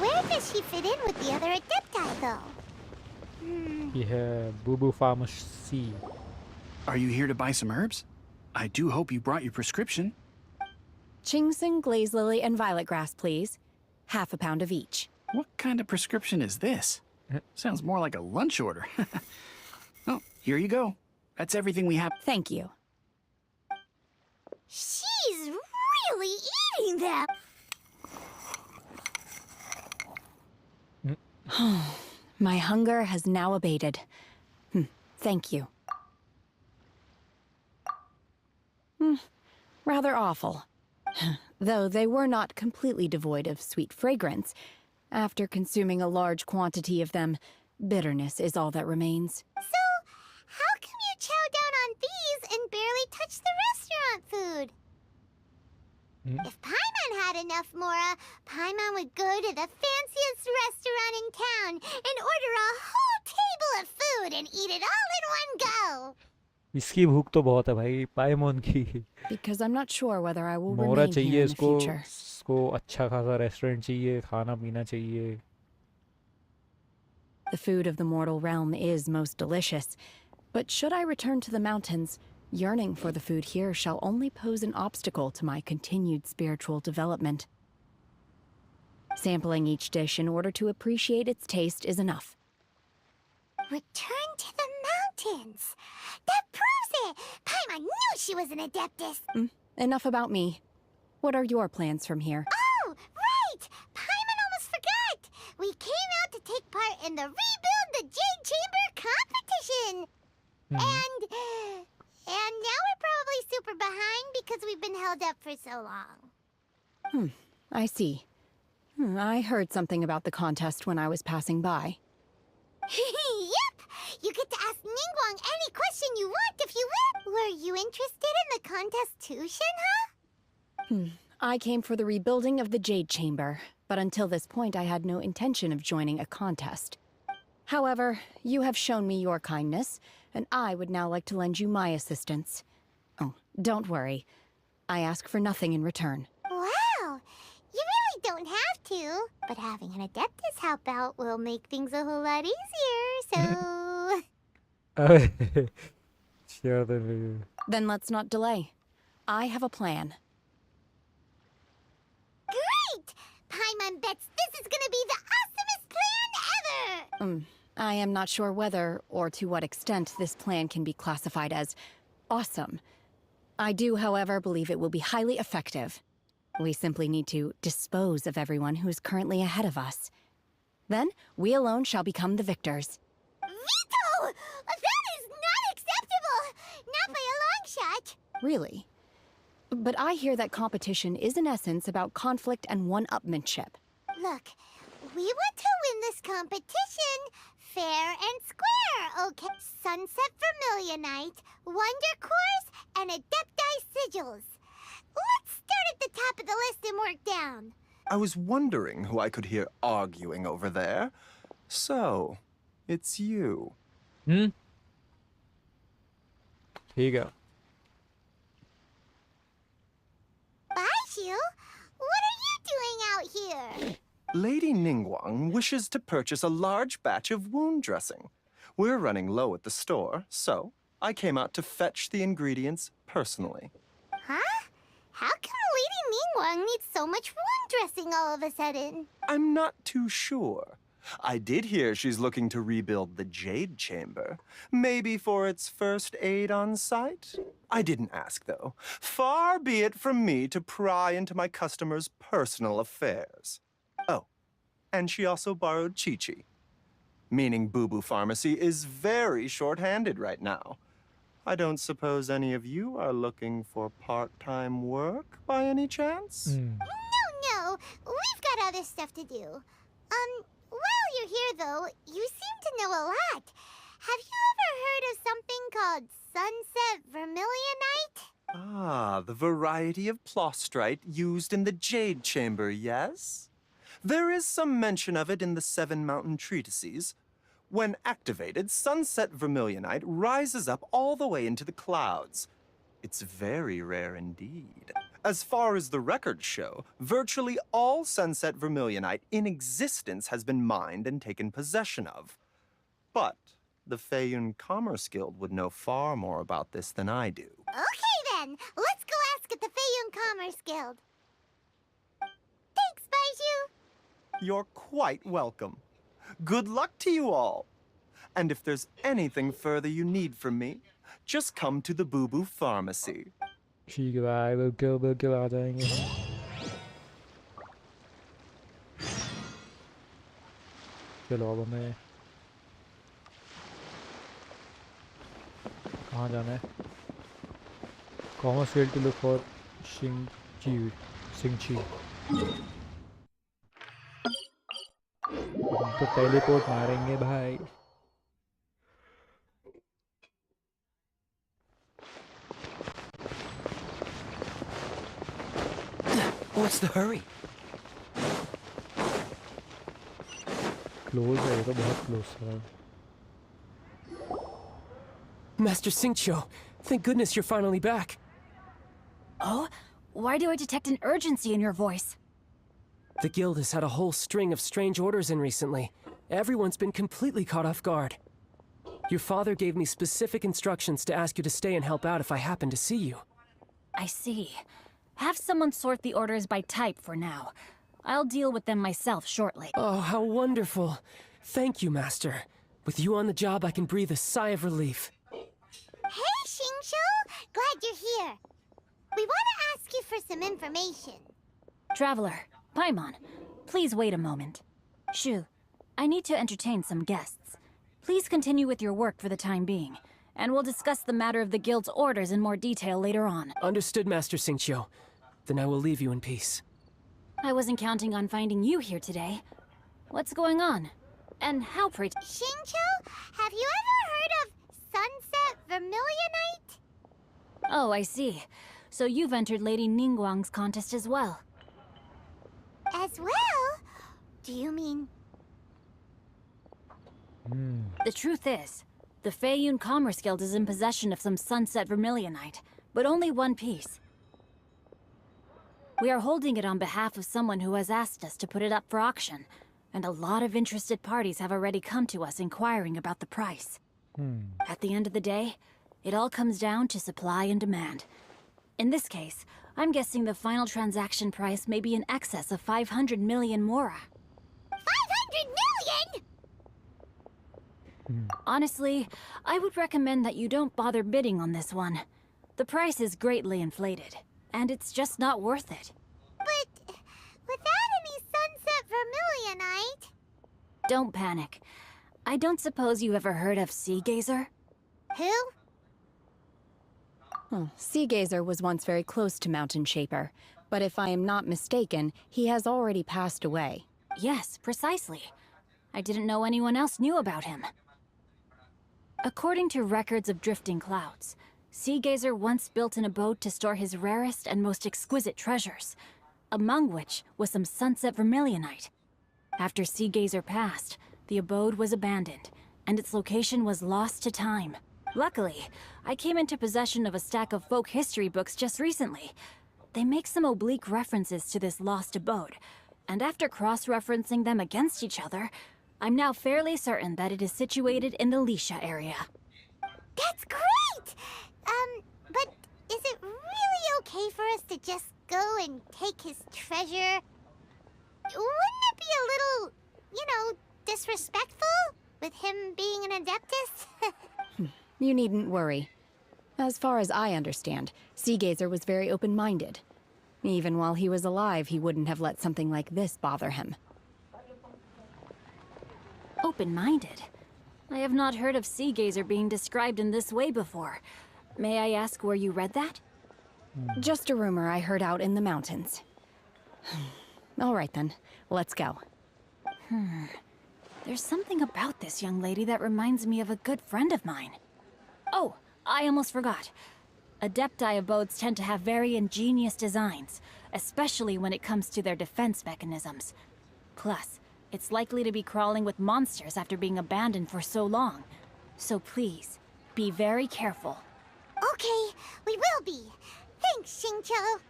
Where does she fit in with the other adepti, though? ये है Boo Boo Pharmacy. Are you here to buy some herbs? I do hope you brought your prescription. Chingson, glaze lily, and violet grass, please. Half a pound of each. What kind of prescription is this? Sounds more like a lunch order. Oh, here you go. That's everything we have. Thank you. She's really eating them! My hunger has now abated. Thank you. Rather awful. Though they were not completely devoid of sweet fragrance. After consuming a large quantity of them, bitterness is all that remains. So, how come you chow down on these and barely touch the restaurant food? If Paimon had enough Mora, Paimon would go to the fanciest restaurant in town and order a whole table of food and eat it all in one go. इसकी भूख तो बहुत है भाई, पाइमोन की. Because I'm not sure whether I will मोरा remain चाहिए here in the इसको, future. इसको अच्छा खासा रेस्टोरेंट चाहिए, खाना पीना चाहिए. The food of the mortal realm is most delicious, but should I return to the mountains, yearning for the food here shall only pose an obstacle to my continued spiritual development. Sampling each dish in order to appreciate its taste is enough. Return to the mountains. That proves it. Paimon knew she was an adeptus. Enough about me. What are your plans from here? Oh, right. Paimon almost forgot. We came out to take part in the Rebuild the Jade Chamber competition. And And now we're probably super behind because we've been held up for so long. I see. I heard something about the contest when I was passing by. Yep! You get to ask Ningguang any question you want if you win. Were you interested in the contest too, Shinha? I came for the rebuilding of the Jade Chamber, but until this point I had no intention of joining a contest. However, you have shown me your kindness, and I would now like to lend you my assistance. Oh, don't worry. I ask for nothing in return. Wow! You really don't have to. But having an Adeptus help out will make things a whole lot easier, so... Sure, then Then let's not delay. I have a plan. Great! Paimon bets this is gonna be the awesomest plan ever! I am not sure whether or to what extent this plan can be classified as awesome. I do, however, believe it will be highly effective. We simply need to dispose of everyone who is currently ahead of us. Then, we alone shall become the victors. Vito! That is not acceptable! Not by a long shot! Really? But I hear that competition is in essence about conflict and one-upmanship. Look, we want to win this competition fair and square, okay? Sunset Vermilionite, Wonder Cores, and Adepti Sigils. Let's start at the top of the list and work down. I was wondering who I could hear arguing over there. So, it's you. Here you go. Baishu, what are you doing out here? Lady Ningguang wishes to purchase a large batch of wound dressing. We're running low at the store, so I came out to fetch the ingredients personally. Huh? How come Lady Ningguang needs so much wound dressing all of a sudden? I'm not too sure. I did hear she's looking to rebuild the Jade Chamber. Maybe for its first aid on site? I didn't ask, though. Far be it from me to pry into my customers' personal affairs. Oh, and she also borrowed Chi-Chi. Meaning Boo Boo Pharmacy is very short-handed right now. I don't suppose any of you are looking for part-time work by any chance? No, we've got other stuff to do. While you're here, though, you seem to know a lot. Have you ever heard of something called Sunset Vermilionite? Ah, the variety of plostrite used in the Jade Chamber, yes? There is some mention of it in the Seven Mountain Treatises. When activated, Sunset Vermilionite rises up all the way into the clouds. It's very rare indeed. As far as the records show, virtually all Sunset Vermilionite in existence has been mined and taken possession of. But the Feiyun Commerce Guild would know far more about this than I do. Okay, then. Let's go ask at the Feiyun Commerce Guild. Thanks, Baiju. You're quite welcome. Good luck to you all. And if there's anything further you need from me, just come to the Boo Boo Pharmacy. ठीक है भाई बिल्कुल आ जाएंगे हम चलो अब हमें कहाँ जाना है Commerce Guild to look for Singchi हम तो टेलीपोर्ट मारेंगे भाई What's the hurry? Close है ये तो बहुत close है Master Xingqiu, thank goodness you're finally back. Oh? Why do I detect an urgency in your voice? The guild has had a whole string of strange orders in recently. Everyone's been completely caught off guard. Your father gave me specific instructions to ask you to stay and help out if I happen to see you. I see. Have someone sort the orders by type for now. I'll deal with them myself shortly. Oh, how wonderful. Thank you, Master. With you on the job, I can breathe a sigh of relief. Hey, Xingqiu! Glad you're here. We want to ask you for some information. Traveler, Paimon, please wait a moment. Shu, I need to entertain some guests. Please continue with your work for the time being, and we'll discuss the matter of the guild's orders in more detail later on. Understood, Master Xingqiu. Then I will leave you in peace. I wasn't counting on finding you here today. What's going on? And how, pray... Xingqiu, have you ever heard of Sunset Vermilionite? Oh, I see. So you've entered Lady Ningguang's contest as well. As well? Do you mean... The truth is, the Feiyun Commerce Guild is in possession of some Sunset Vermilionite, but only one piece. We are holding it on behalf of someone who has asked us to put it up for auction, and a lot of interested parties have already come to us inquiring about the price. At the end of the day, it all comes down to supply and demand. In this case, I'm guessing the final transaction price may be in excess of 500 million mora. 500 million?! Honestly, I would recommend that you don't bother bidding on this one. The price is greatly inflated, and it's just not worth it. But without any Sunset Vermilionite... Don't panic. I don't suppose you ever heard of Sea Gazer? Who? Sea Gazer was once very close to Mountain Shaper, but if I am not mistaken, he has already passed away. Yes, precisely. I didn't know anyone else knew about him. According to records of drifting clouds, Sea Gazer once built an abode to store his rarest and most exquisite treasures, among which was some Sunset Vermilionite. After Sea Gazer passed, the abode was abandoned, and its location was lost to time. Luckily, I came into possession of a stack of folk history books just recently. They make some oblique references to this lost abode, and after cross-referencing them against each other, I'm now fairly certain that it is situated in the Lisha area. That's great! But is it really okay for us to just go and take his treasure? Wouldn't it be a little, disrespectful? With him being an Adeptus? You needn't worry. As far as I understand, Sea Gazer was very open-minded. Even while he was alive, he wouldn't have let something like this bother him. Open-minded? I have not heard of Sea Gazer being described in this way before. May I ask where you read that? Just a rumor I heard out in the mountains. All right then, let's go. There's something about this young lady that reminds me of a good friend of mine. Oh, I almost forgot. Adepti abodes tend to have very ingenious designs, especially when it comes to their defense mechanisms. Plus, it's likely to be crawling with monsters after being abandoned for so long. So please, be very careful. Okay, we will be. Thanks, Xingqiu.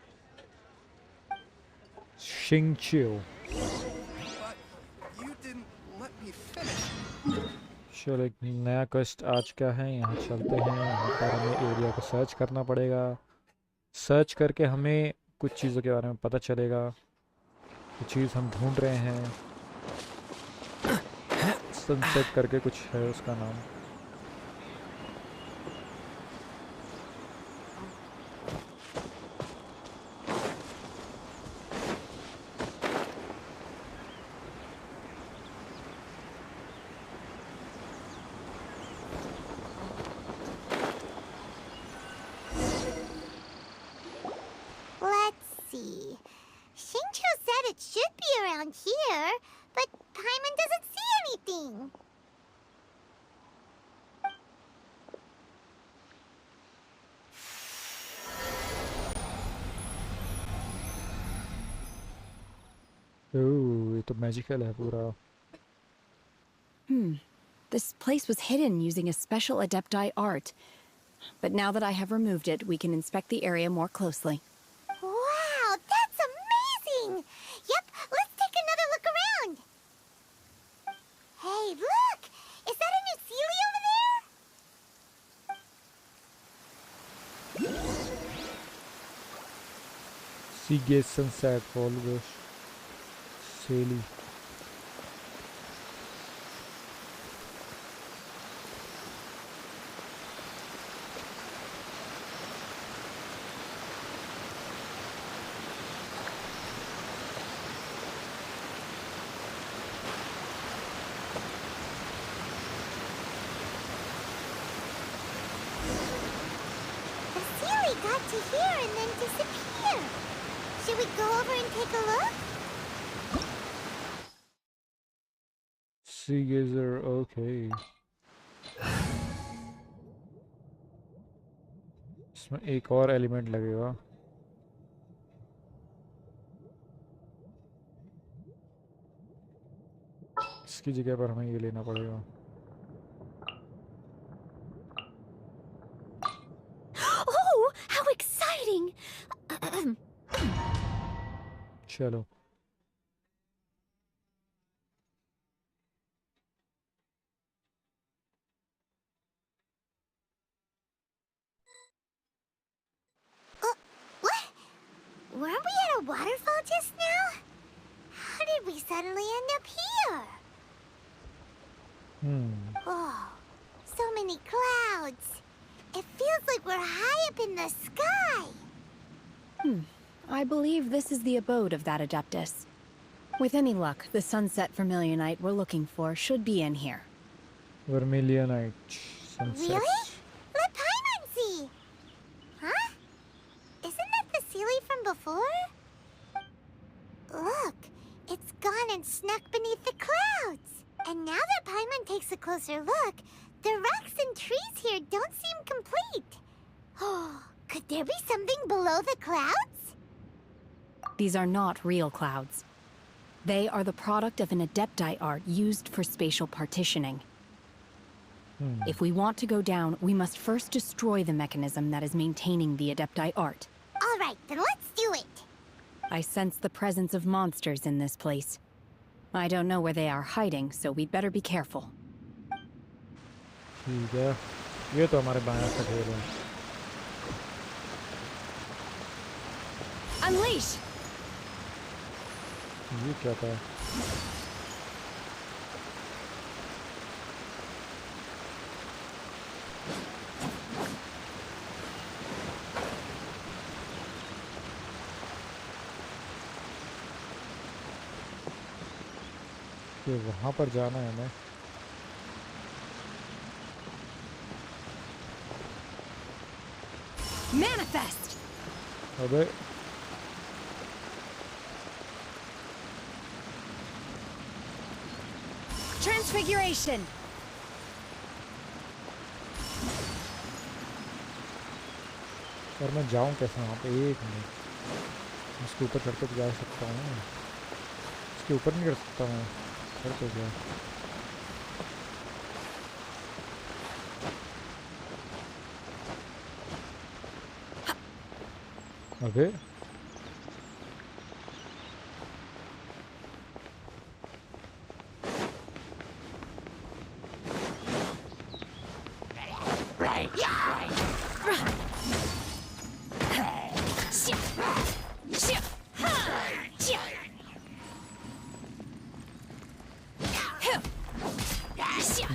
Xingqiu. You didn't let me finish. चलो एक नया quest आ चुका है। यहाँ चलते हैं। यहाँ पर हमें एरिया को सर्च करना पड़ेगा। सर्च करके हमें कुछ चीज़ों के बारे में पता चलेगा। जो चीज़ हम ढूंढ रहे हैं सनसेट करके कुछ है उसका नाम। Xingqiu said it should be around here, but Paimon doesn't see anything. ओह, ये तो मैजिकल है पूरा। This place was hidden using a special Adepti art. But now that I have removed it, we can inspect the area more closely. Wow, that's amazing! Yep, let's take another look around. Hey, look! Is that a new Sealy over there? Seagate sunset followers. Sally. to here and then disappear. Should we go over and take a look? Sea geyser, okay. इसमें एक और element लगेगा. इसकी जगह पर हमें ये लेना पड़ेगा. Oh, how exciting! चलो. What? Weren't we at a waterfall just now? How did we suddenly end up here? Oh, so many clouds. It feels like we're high up in the sky. I believe this is the abode of that Adeptus. With any luck, the sunset vermilionite we're looking for should be in here. Vermilionite sunset. Really? Let Paimon see. Huh? Isn't that the Sealy from before? Look, it's gone and snuck beneath the clouds. And now that Paimon takes a closer look, the rocks and trees here don't seem complete. Oh, could there be something below the clouds? These are not real clouds. They are the product of an Adepti art used for spatial partitioning. If we want to go down, we must first destroy the mechanism that is maintaining the Adepti art. All right, then let's do it. I sense the presence of monsters in this place. I don't know where they are hiding, so we'd better be careful. ठीक है. ये तो हमारे बाएं से खेल है. Unleash! ये क्या था? ये वहाँ पर जाना है हमें. Manifest! अबे Transfiguration! और मैं जाऊँ कैसे वहाँ पे? एक मिनट. इसके ऊपर चढ़ के तो जा सकता हूँ. इसके ऊपर नहीं कर सकता मैं. चढ़ के गया. अबे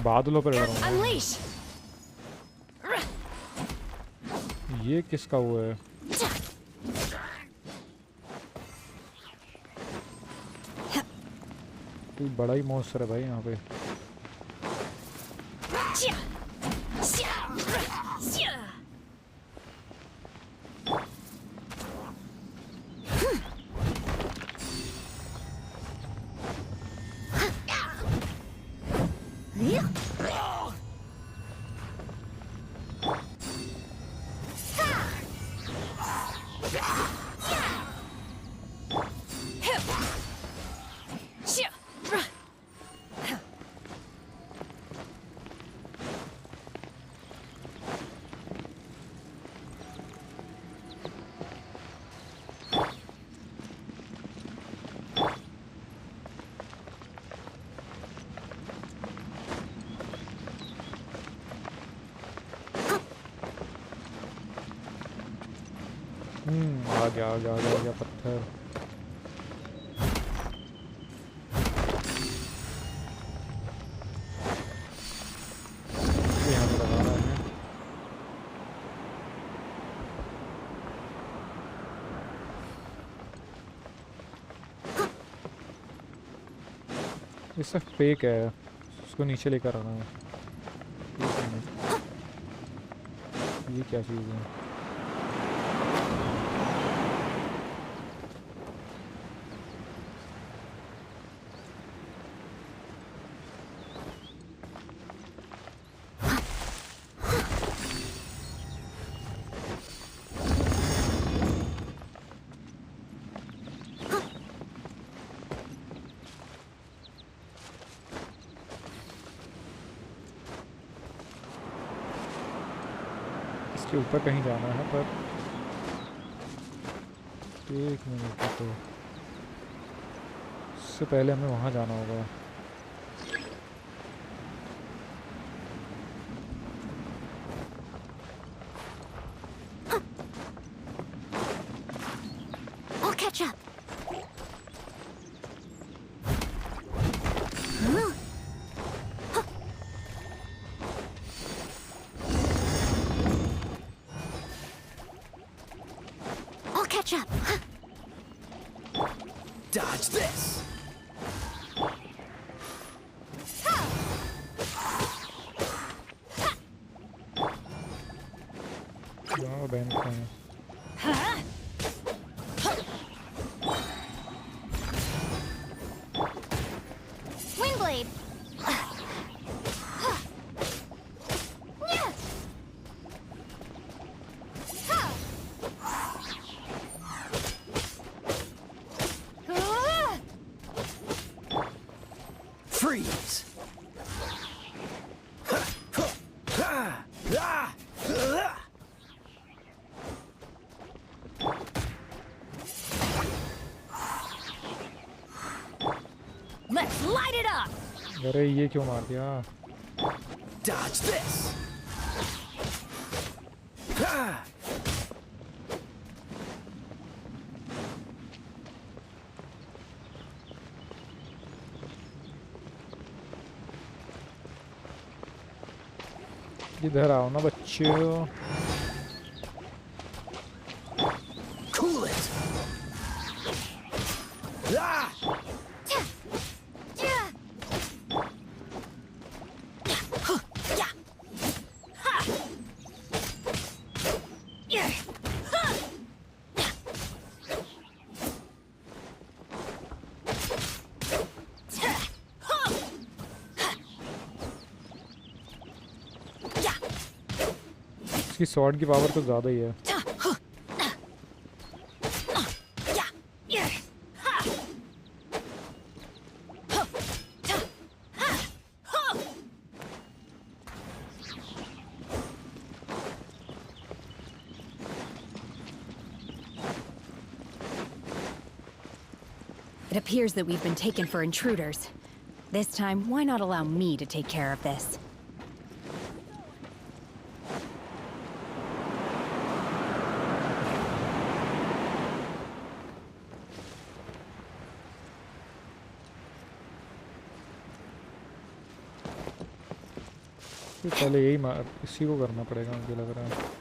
बादलों पर लड़ रहा हूँ. ये किसका हुआ है? कोई बड़ा ही मॉन्स्टर है भाई यहाँ पे. आ गया पत्थर. यहाँ पे लगा रहा है. ये सब फेक है. उसको नीचे लेकर आना है. ये क्या चीज़ है? इसके ऊपर कहीं जाना है पर 1 मिनट तो इससे पहले हमें वहाँ जाना होगा। I'll catch up. I'll catch up. Dodge this! जाओ बैंक में। Windblade. Freeze! Let's light it up! अरे ये क्यों मार दिया? Dodge this! इधर आओ ना बच्चों। Cool it! इसकी स्वॉर्ड की पावर तो ज़्यादा ही है। It appears that we've been taken for intruders. This time, why not allow me to take care of this? पहले यही मार, इसी को करना पड़ेगा मुझे लग रहा है।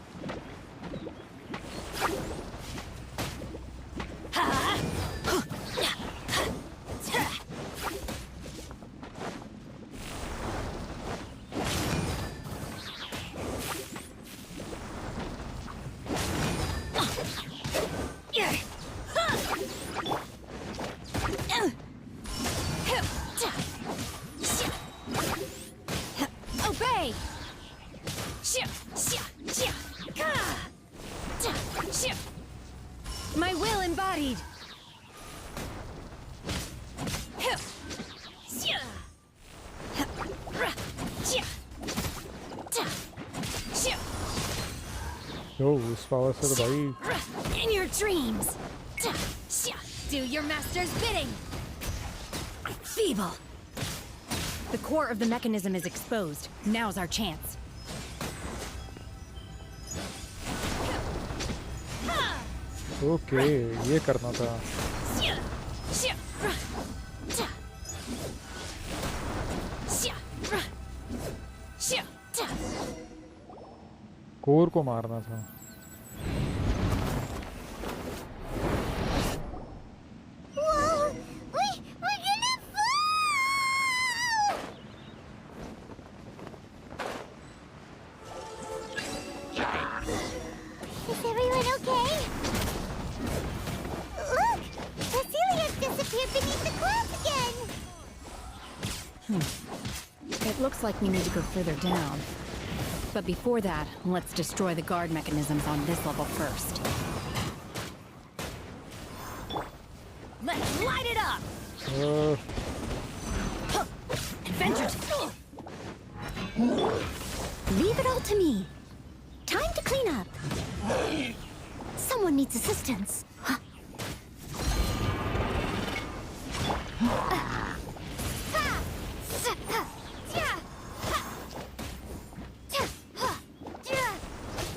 Obey! My will embodied! यो इस पावर से तो भाई। In your dreams! Do your master's bidding! Feeble! The core of the mechanism is exposed. Now's our chance. Okay, ये करना था। कोर को मारना था। Is everyone okay? Look! Cecilia's disappeared beneath the clouds again! It looks like we need to go further down. But before that, let's destroy the guard mechanisms on this level first. Let's light it up! Adventures! Leave it all to me. Time to clean up. Someone needs assistance.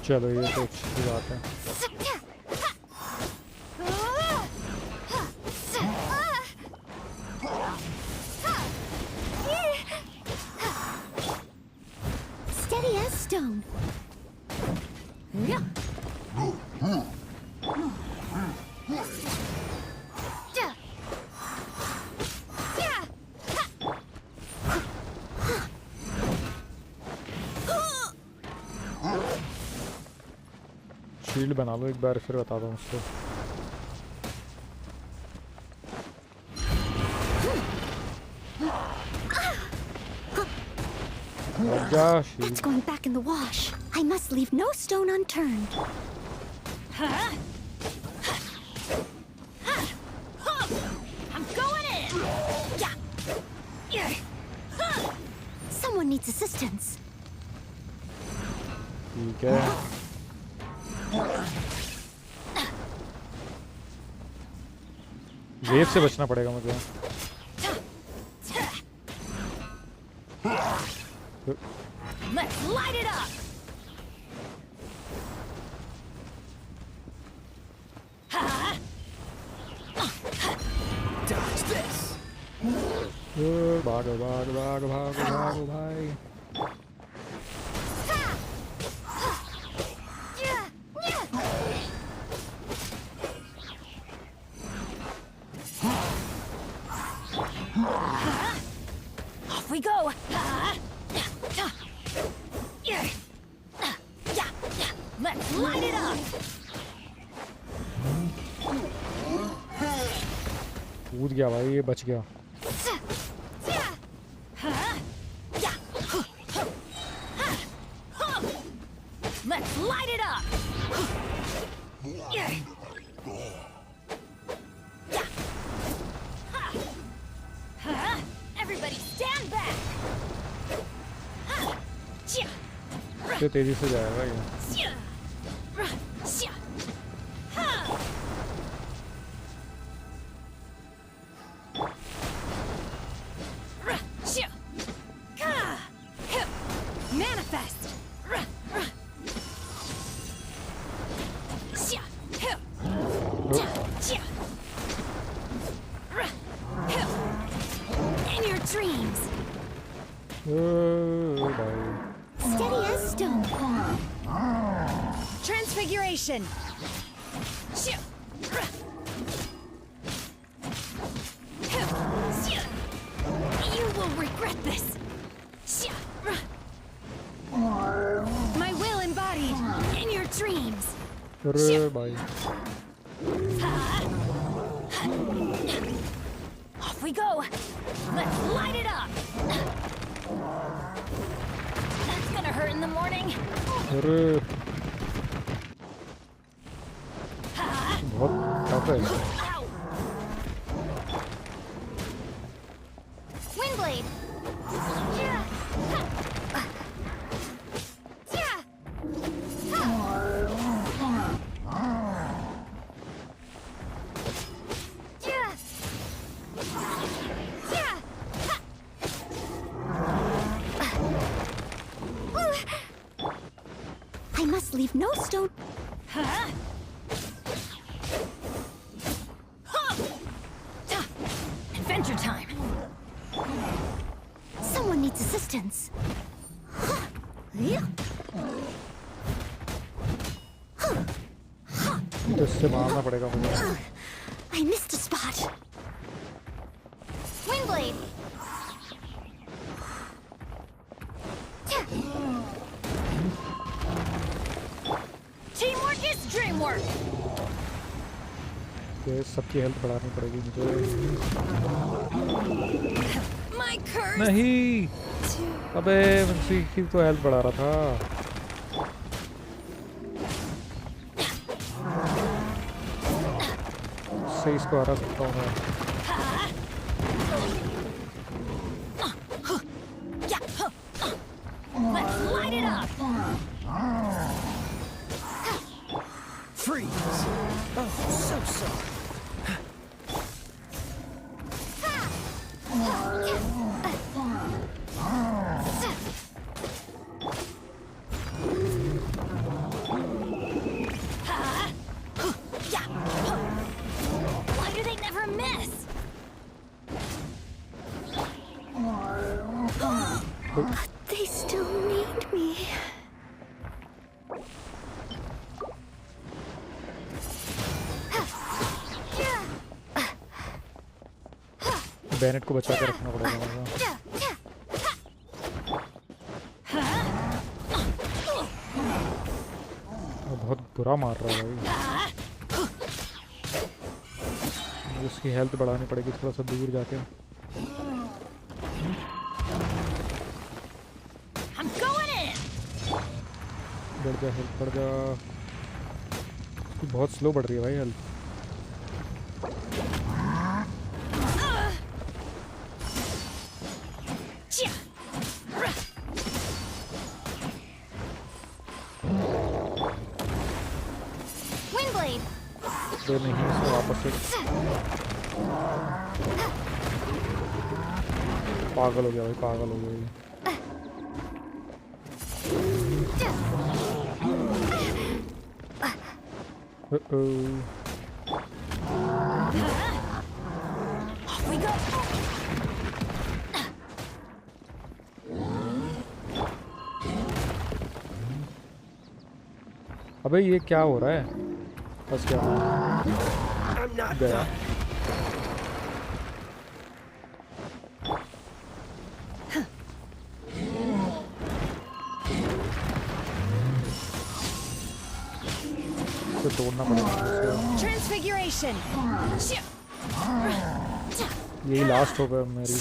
चलो ये तो अच्छी बात है. Steady as stone. Shield बना लो एक बार फिर बता दो मुझको. That's going back in the wash. I must leave no stone unturned. I'm going in! Someone needs assistance. ठीक है. वेव से बचना पड़ेगा मुझे. Let's light it up! Dodge this. भागो भागो भागो भागो भागो भाई. Off we go! Let's light it up! कूद गया भाई, ये बच गया. Let's light it up! Everybody stand back! तो तेजी से जाएगा ये. Manifest! In your dreams! भाई. Steady as stone. Transfiguration! You will regret this! My will embodied in your dreams! अरे भाई. Off we go! Let's light it up! That's gonna hurt in the morning! अरे बहुत tough है. Windblade. I must leave no stone. Adventure time! Someone needs assistance. इससे मारना पड़ेगा मुझे. I missed a spot. Windblade. Teamwork is dreamwork! ये सबकी health बढ़ानी पड़ेगी मुझे. My curse! नहीं. अबे मुंशी की तो हेल्थ बढ़ा रहा था. से इसको हरा सकता हूँ मैं. Let's light it up! Freeze. Why do they never miss? They still need me. बैनेट को बचा के रखना पड़ेगा मुझे। वो बहुत बुरा मार रहा है भाई। उसकी हेल्थ बढ़ानी पड़ेगी थोड़ा सा दूर जाके। बढ़ जा हेल्थ, बढ़ जा। बहुत स्लो बढ़ रही है भाई हेल्थ। दो नहीं इसको वापस से पागल हो गया भाई, पागल हो गया। अबे ये क्या हो रहा है? बस क्या गया। तो तोड़ना पड़ेगा। यही लास्ट होगा मेरी।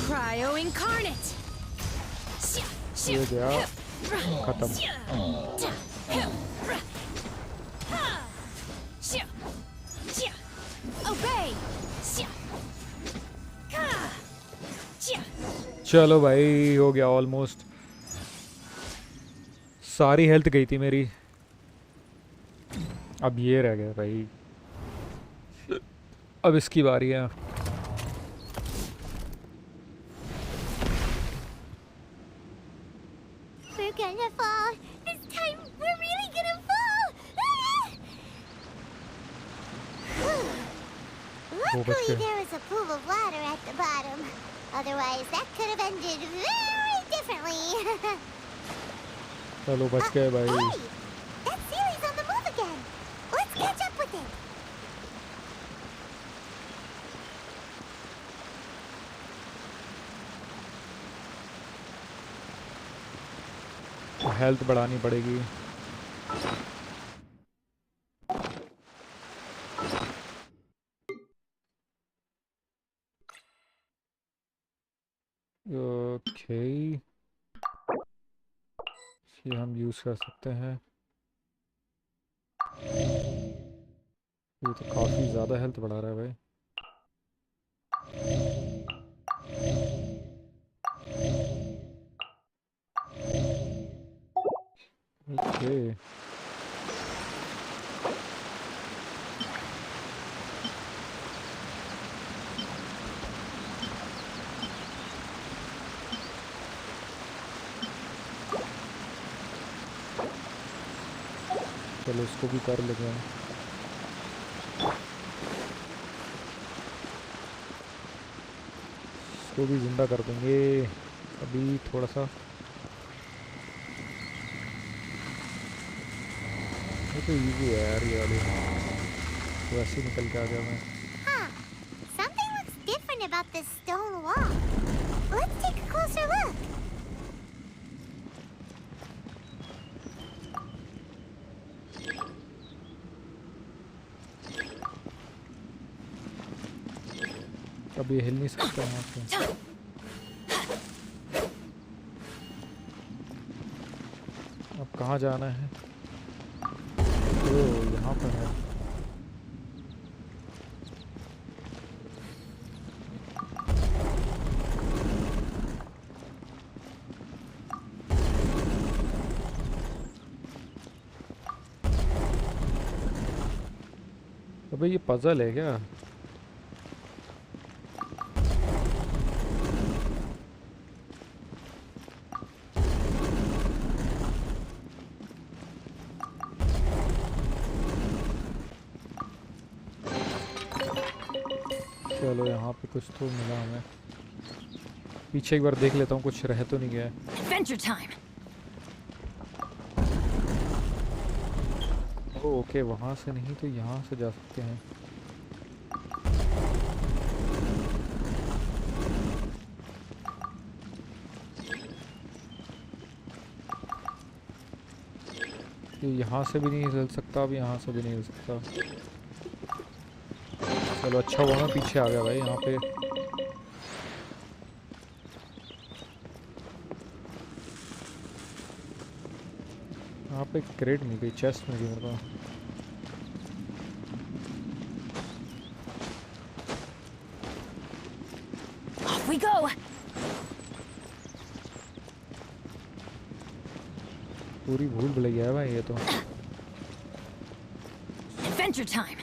Cryo incarnate. ये गया खत्म। Obey. चलो भाई हो गया ऑलमोस्ट। सारी हेल्थ गई थी मेरी। अब ये रह गया भाई। अब इसकी बारी है। We're gonna fall. This time we're really gonna fall. Luckily there was a pool of water at the bottom. Otherwise that could have ended very differently. चलो बच गए भाई। Hey! That series on the move again. Let's catch up with it. Health बढ़ानी पड़ेगी। Okay ये हम use कर सकते हैं। ये तो काफी ज्यादा हेल्थ बढ़ा रहा है भाई। ओके चलो इसको भी कर लेंगे। इसको भी जिंदा कर देंगे। अभी थोड़ा सा ये तो इजी है यार ये वाली। वैसे ही निकल के आ गया मैं। Huh. Something looks different about this stone wall. Let's take a closer look. अब ये हिल नहीं सकता यहाँ से। अब कहाँ जाना है? ओ यहाँ पर है। अबे ये पजल है क्या? चलो यहाँ पे कुछ तो मिला हमें। पीछे एक बार देख लेता हूँ कुछ रह तो नहीं गया है। Adventure time. ओके वहाँ से नहीं तो यहाँ से जा सकते हैं। ये यहाँ से भी नहीं हिल सकता, अब यहाँ से भी नहीं हिल सकता। चलो अच्छा हुआ मैं पीछे आ गया भाई। यहाँ पे क्रेट मिल गई, चेस्ट मिल गई मेरे को। Off we go. पूरी भूल भुलैया है भाई ये तो। Adventure time.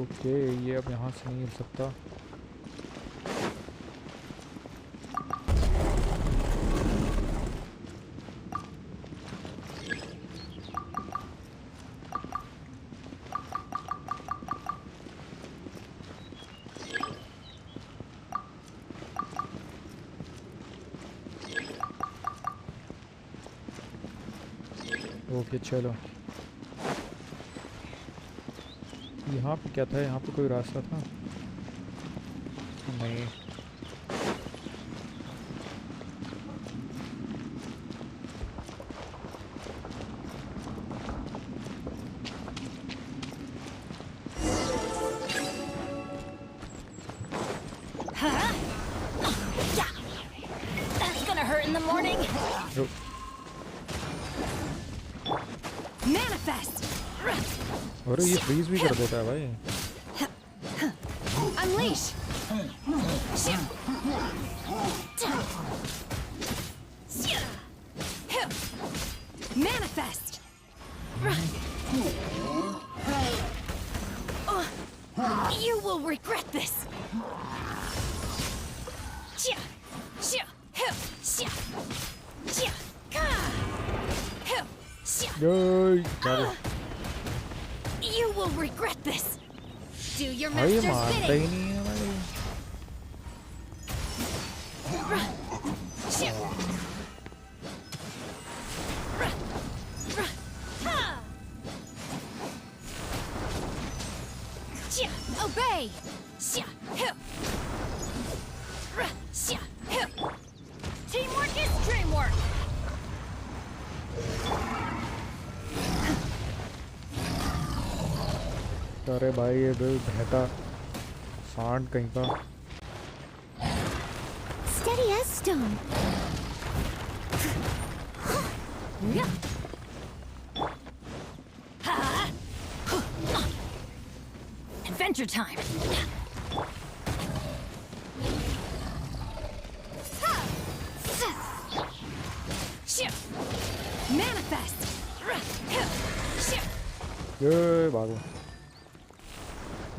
ओके ये अब यहाँ से नहीं हिल सकता। ओके चलो यहाँ पे क्या था? यहाँ पे कोई रास्ता था? नहीं। That's gonna hurt in the morning. Manifest. अरे ये फ्रीज भी कर देता है भाई। Unleash. Manifest. You will regret this. Yay! You will regret this. Do your भाई master's मारता ही bidding. नहीं है भाई। Obey. Teamwork is dreamwork. अरे भाई ये दिल बहता सांड कहीं का। Steady as stone. Adventure time. Manifest. ये भागो।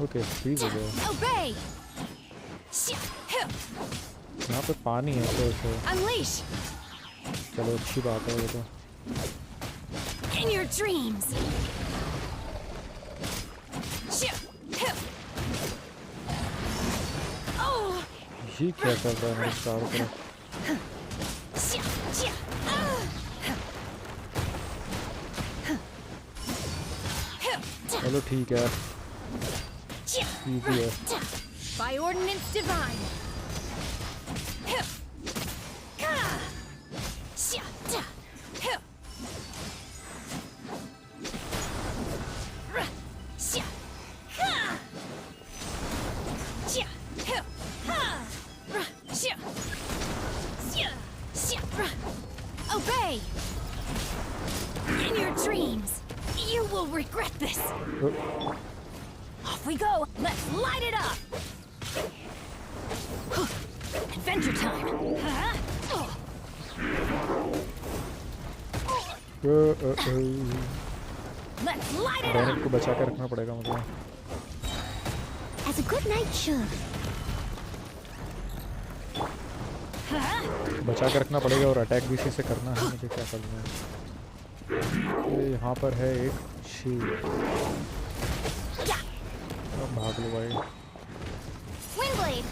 ओके फ्रीज हो गया। Obey. यहाँ पे पानी है तो इसे Unleash. चलो अच्छी बात है ये तो। In your dreams. Oh. ये क्या चल रहा है मेरे चारों तरफ? चलो ठीक है, इजी है। By ordinance divine. Obey. In your dreams, you will regret this. Off we go. Let's light it up. Adventure time. बैनेट को बचा के रखना पड़ेगा मुझे। As a good knight should. बचा के रखना पड़ेगा और अटैक भी इसी से करना है मुझे। क्या करना है? ये यहाँ पर है एक शील्ड। भाग लो भाई। Windblade.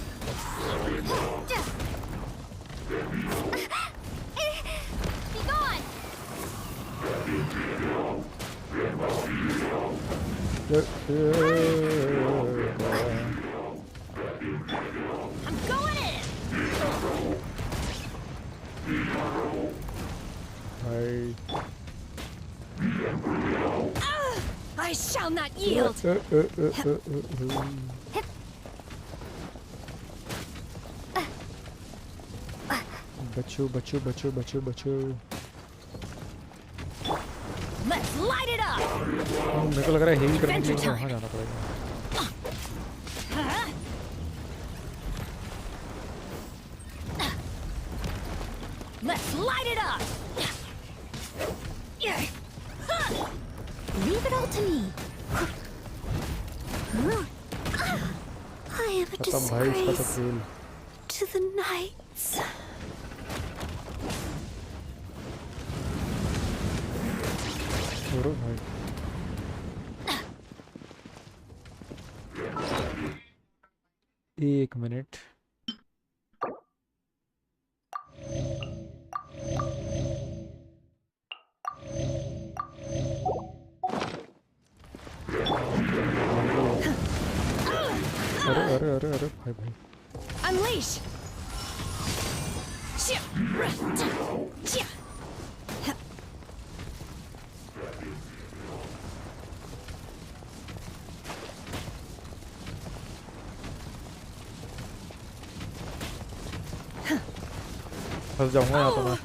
Be gone. I'm going in. I shall not yield. बचो बचो बचो बचो बचो। Let's light it up. मेरे को लग रहा है हील करने के लिए वहाँ जाना पड़ेगा। Let's light it up. Leave it all to me. I am a खत्म भाई इसका तो disgrace खेल। to the knights. छोड़ो भाई। एक मिनट। अरे अरे अरे अरे भाई भाई। Unleash. फंस जाऊंगा यहाँ तो मैं।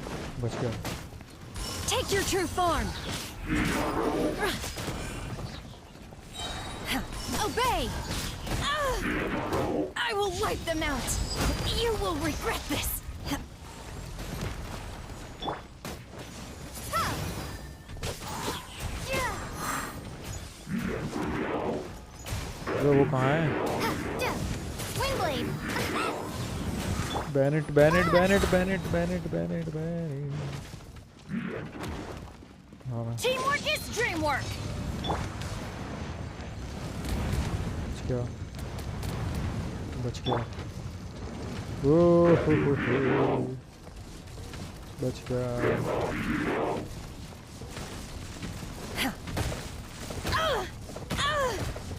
बच गया। Take your true form. Obey. I will wipe them out. You will regret this. वो कहाँ है? Windblade. बैनेट बैनेट बैनेट बैनेट बैनेट बैनेट बैनेट। हाँ Teamwork is dreamwork. बच गया। ओ हो। बच गया।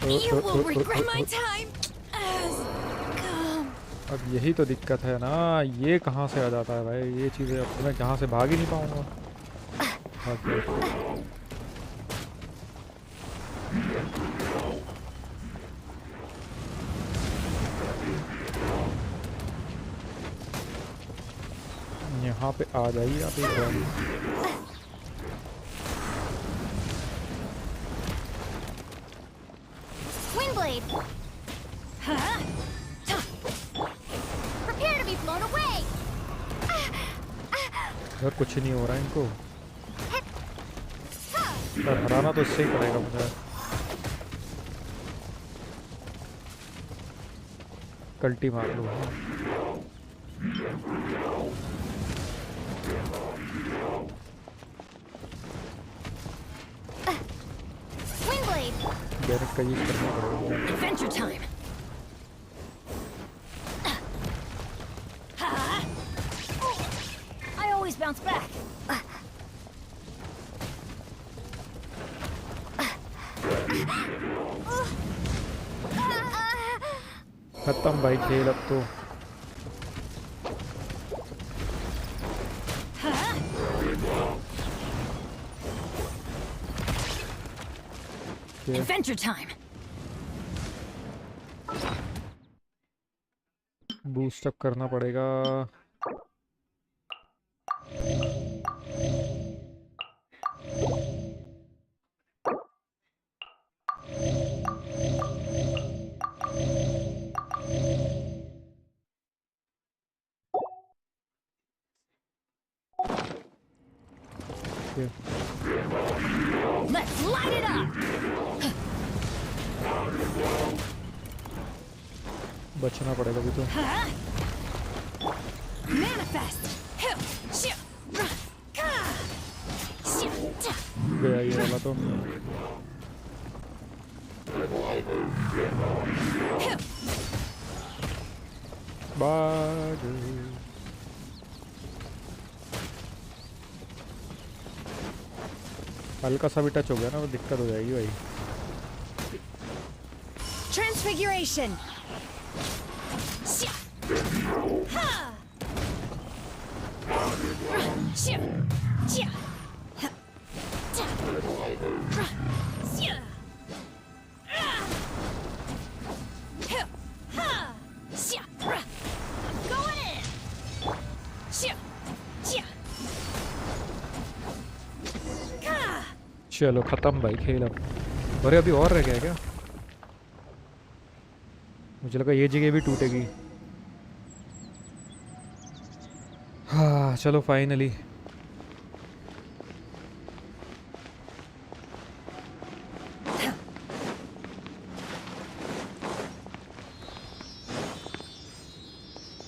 You will regret my time. अब यही तो दिक्कत है ना। ये कहाँ से आ जाता है भाई? ये चीज़ें अब मैं कहाँ से भाग ही नहीं पाऊंगा। यहाँ पे आ जाइए आप एक बार। Windblade. Prepare to be blown away. यार कुछ नहीं हो रहा है इनको। यार हराना तो इससे ही पड़ेगा मुझे। कल्टी मार लो। Windblade. बैरेट का यूज करना पड़ेगा। Adventure time. I always bounce back. खत्म भाई खेल अब तो। Adventure time. बूस्ट अप करना पड़ेगा। बचना पड़ेगा अभी तो। गया ये वाला तो। भाग। हल्का सा भी टच हो गया ना, वो दिक्कत हो जाएगी भाई। Transfiguration. चलो खत्म भाई खेल अब। अरे अभी और रह गया क्या? मुझे लगा ये जगह भी टूटेगी। हाँ चलो फाइनली।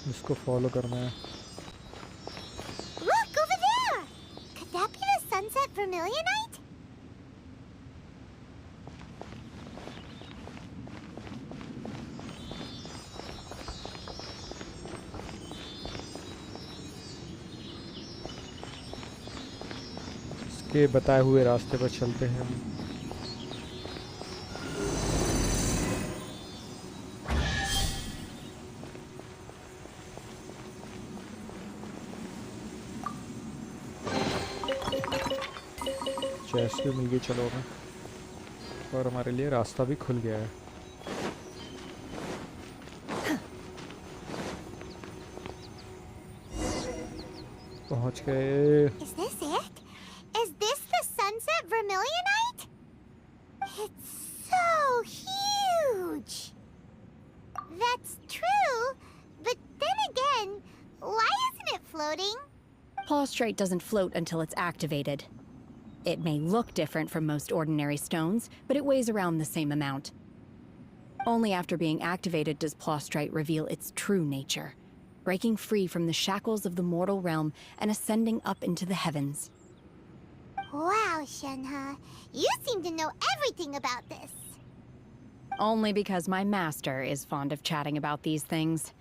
इसको फॉलो करना है। Look over there! Could that be the sunset vermilionite? इसके बताए हुए रास्ते पर चलते हैं हम। चेस्ट भी मिल गई चलो हमें, और हमारे लिए रास्ता भी खुल गया है। पहुंच गए। Is this it? Is this the sunset vermilionite? It's so huge! That's true, but then again, why isn't it floating? Prostrate doesn't float until it's activated. It may look different from most ordinary stones, but it weighs around the same amount. Only after being activated does Prostrate reveal its true nature, breaking free from the shackles of the mortal realm and ascending up into the heavens. Wow, Shenhe, you seem to know everything about this. Only because my master is fond of chatting about these things.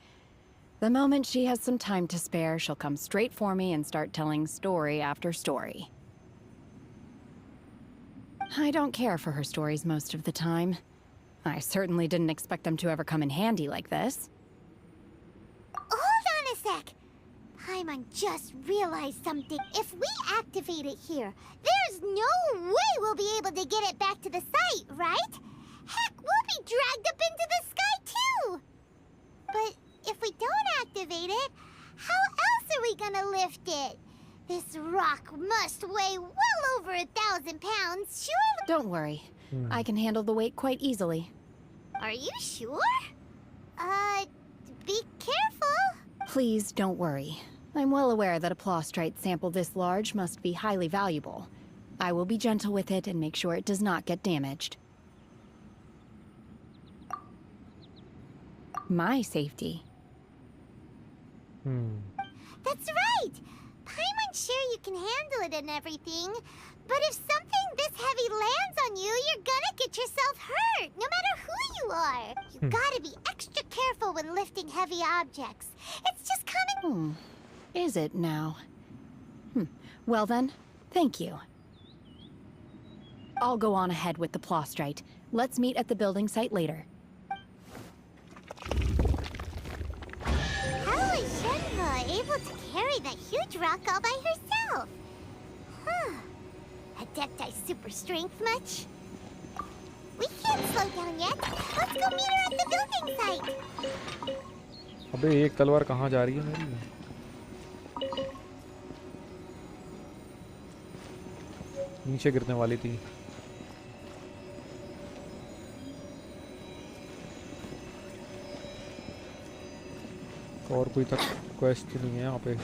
The moment she has some time to spare, she'll come straight for me and start telling story after story. I don't care for her stories most of the time. I certainly didn't expect them to ever come in handy like this. Hold on a sec. Paimon just realized something. If we activate it here, there's no way we'll be able to get it back to the site, right? Heck, we'll be dragged up into the sky too! But if we don't activate it, how else are we gonna lift it? This rock must weigh well over 1,000 pounds, surely. Don't worry. I can handle the weight quite easily. Are you sure? Be careful. Please don't worry. I'm well aware that a Prostrate sample this large must be highly valuable. I will be gentle with it and make sure it does not get damaged. My safety. That's right. Paimon's sure you can handle it and everything. But if something this heavy lands on you, you're gonna get yourself hurt, no matter who you are. You gotta be extra careful when lifting heavy objects. It's just coming. Is it now? Well then, thank you. I'll go on ahead with the Prostrate. Let's meet at the building site later. How is Shenhe able to carry that huge rock all by herself? Adepti super strength much? We can't slow down yet. Let's go meet her at the building site. अबे एक तलवार कहाँ जा रही है मेरी? नीचे गिरने वाली थी। और कोई तक क्वेस्ट नहीं है यहाँ पे।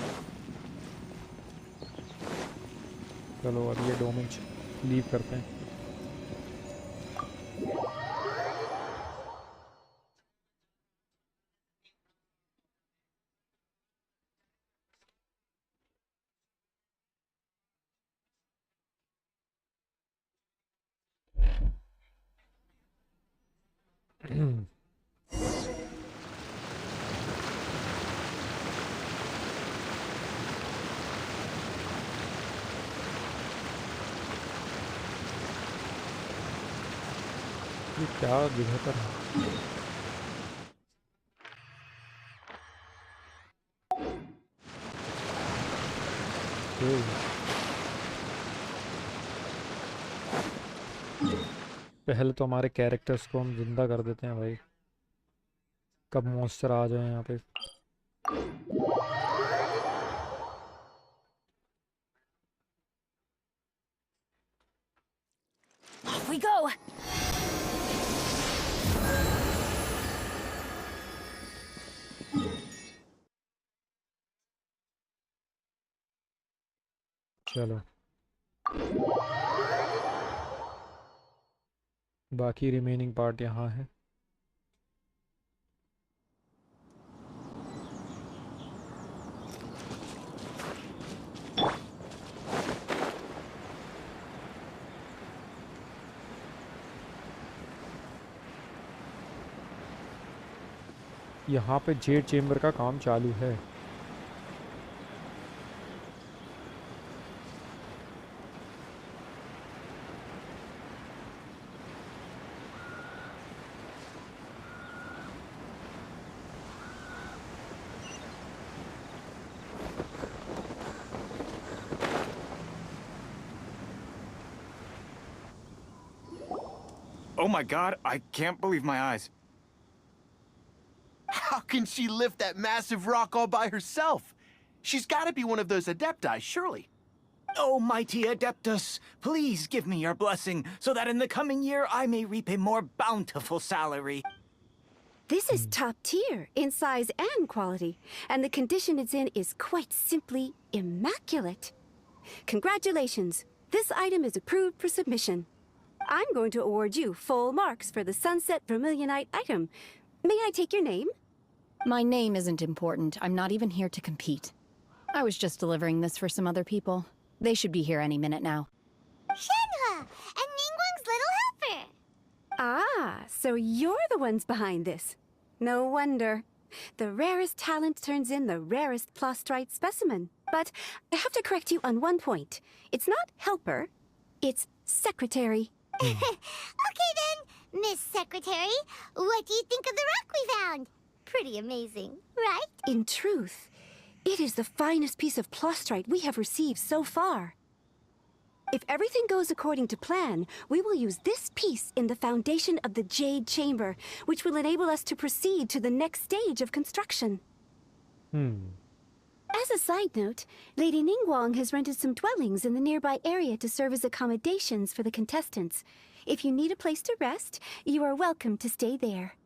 चलो अब ये डोमेन लीव करते हैं। ये क्या दिखाता है? पहले तो हमारे कैरेक्टर्स को हम जिंदा कर देते हैं भाई, कब मॉन्स्टर आ जाए यहाँ पे। Off we go! चलो बाकी रिमेनिंग पार्ट यहाँ है। यहाँ पे जेट चेम्बर का काम चालू है। Oh my god, I can't believe my eyes. How can she lift that massive rock all by herself? She's got to be one of those adepti, surely. Oh, mighty Adeptus, please give me your blessing so that in the coming year I may reap a more bountiful salary. This is top tier in size and quality, and the condition it's in is quite simply immaculate. Congratulations, this item is approved for submission. I'm going to award you full marks for the Sunset Vermilionite item. May I take your name? My name isn't important. I'm not even here to compete. I was just delivering this for some other people. They should be here any minute now. Shenhe, and Ningguang's little helper. Ah, so you're the ones behind this. No wonder. The rarest talent turns in the rarest plostrite specimen. But I have to correct you on one point. It's not helper, it's secretary. Okay then, Miss Secretary, what do you think of the rock we found? Pretty amazing, right? In truth, it is the finest piece of plostrite we have received so far. If everything goes according to plan, we will use this piece in the foundation of the Jade Chamber, which will enable us to proceed to the next stage of construction. As a side note, Lady Ningguang has rented some dwellings in the nearby area to serve as accommodations for the contestants. If you need a place to rest, you are welcome to stay there.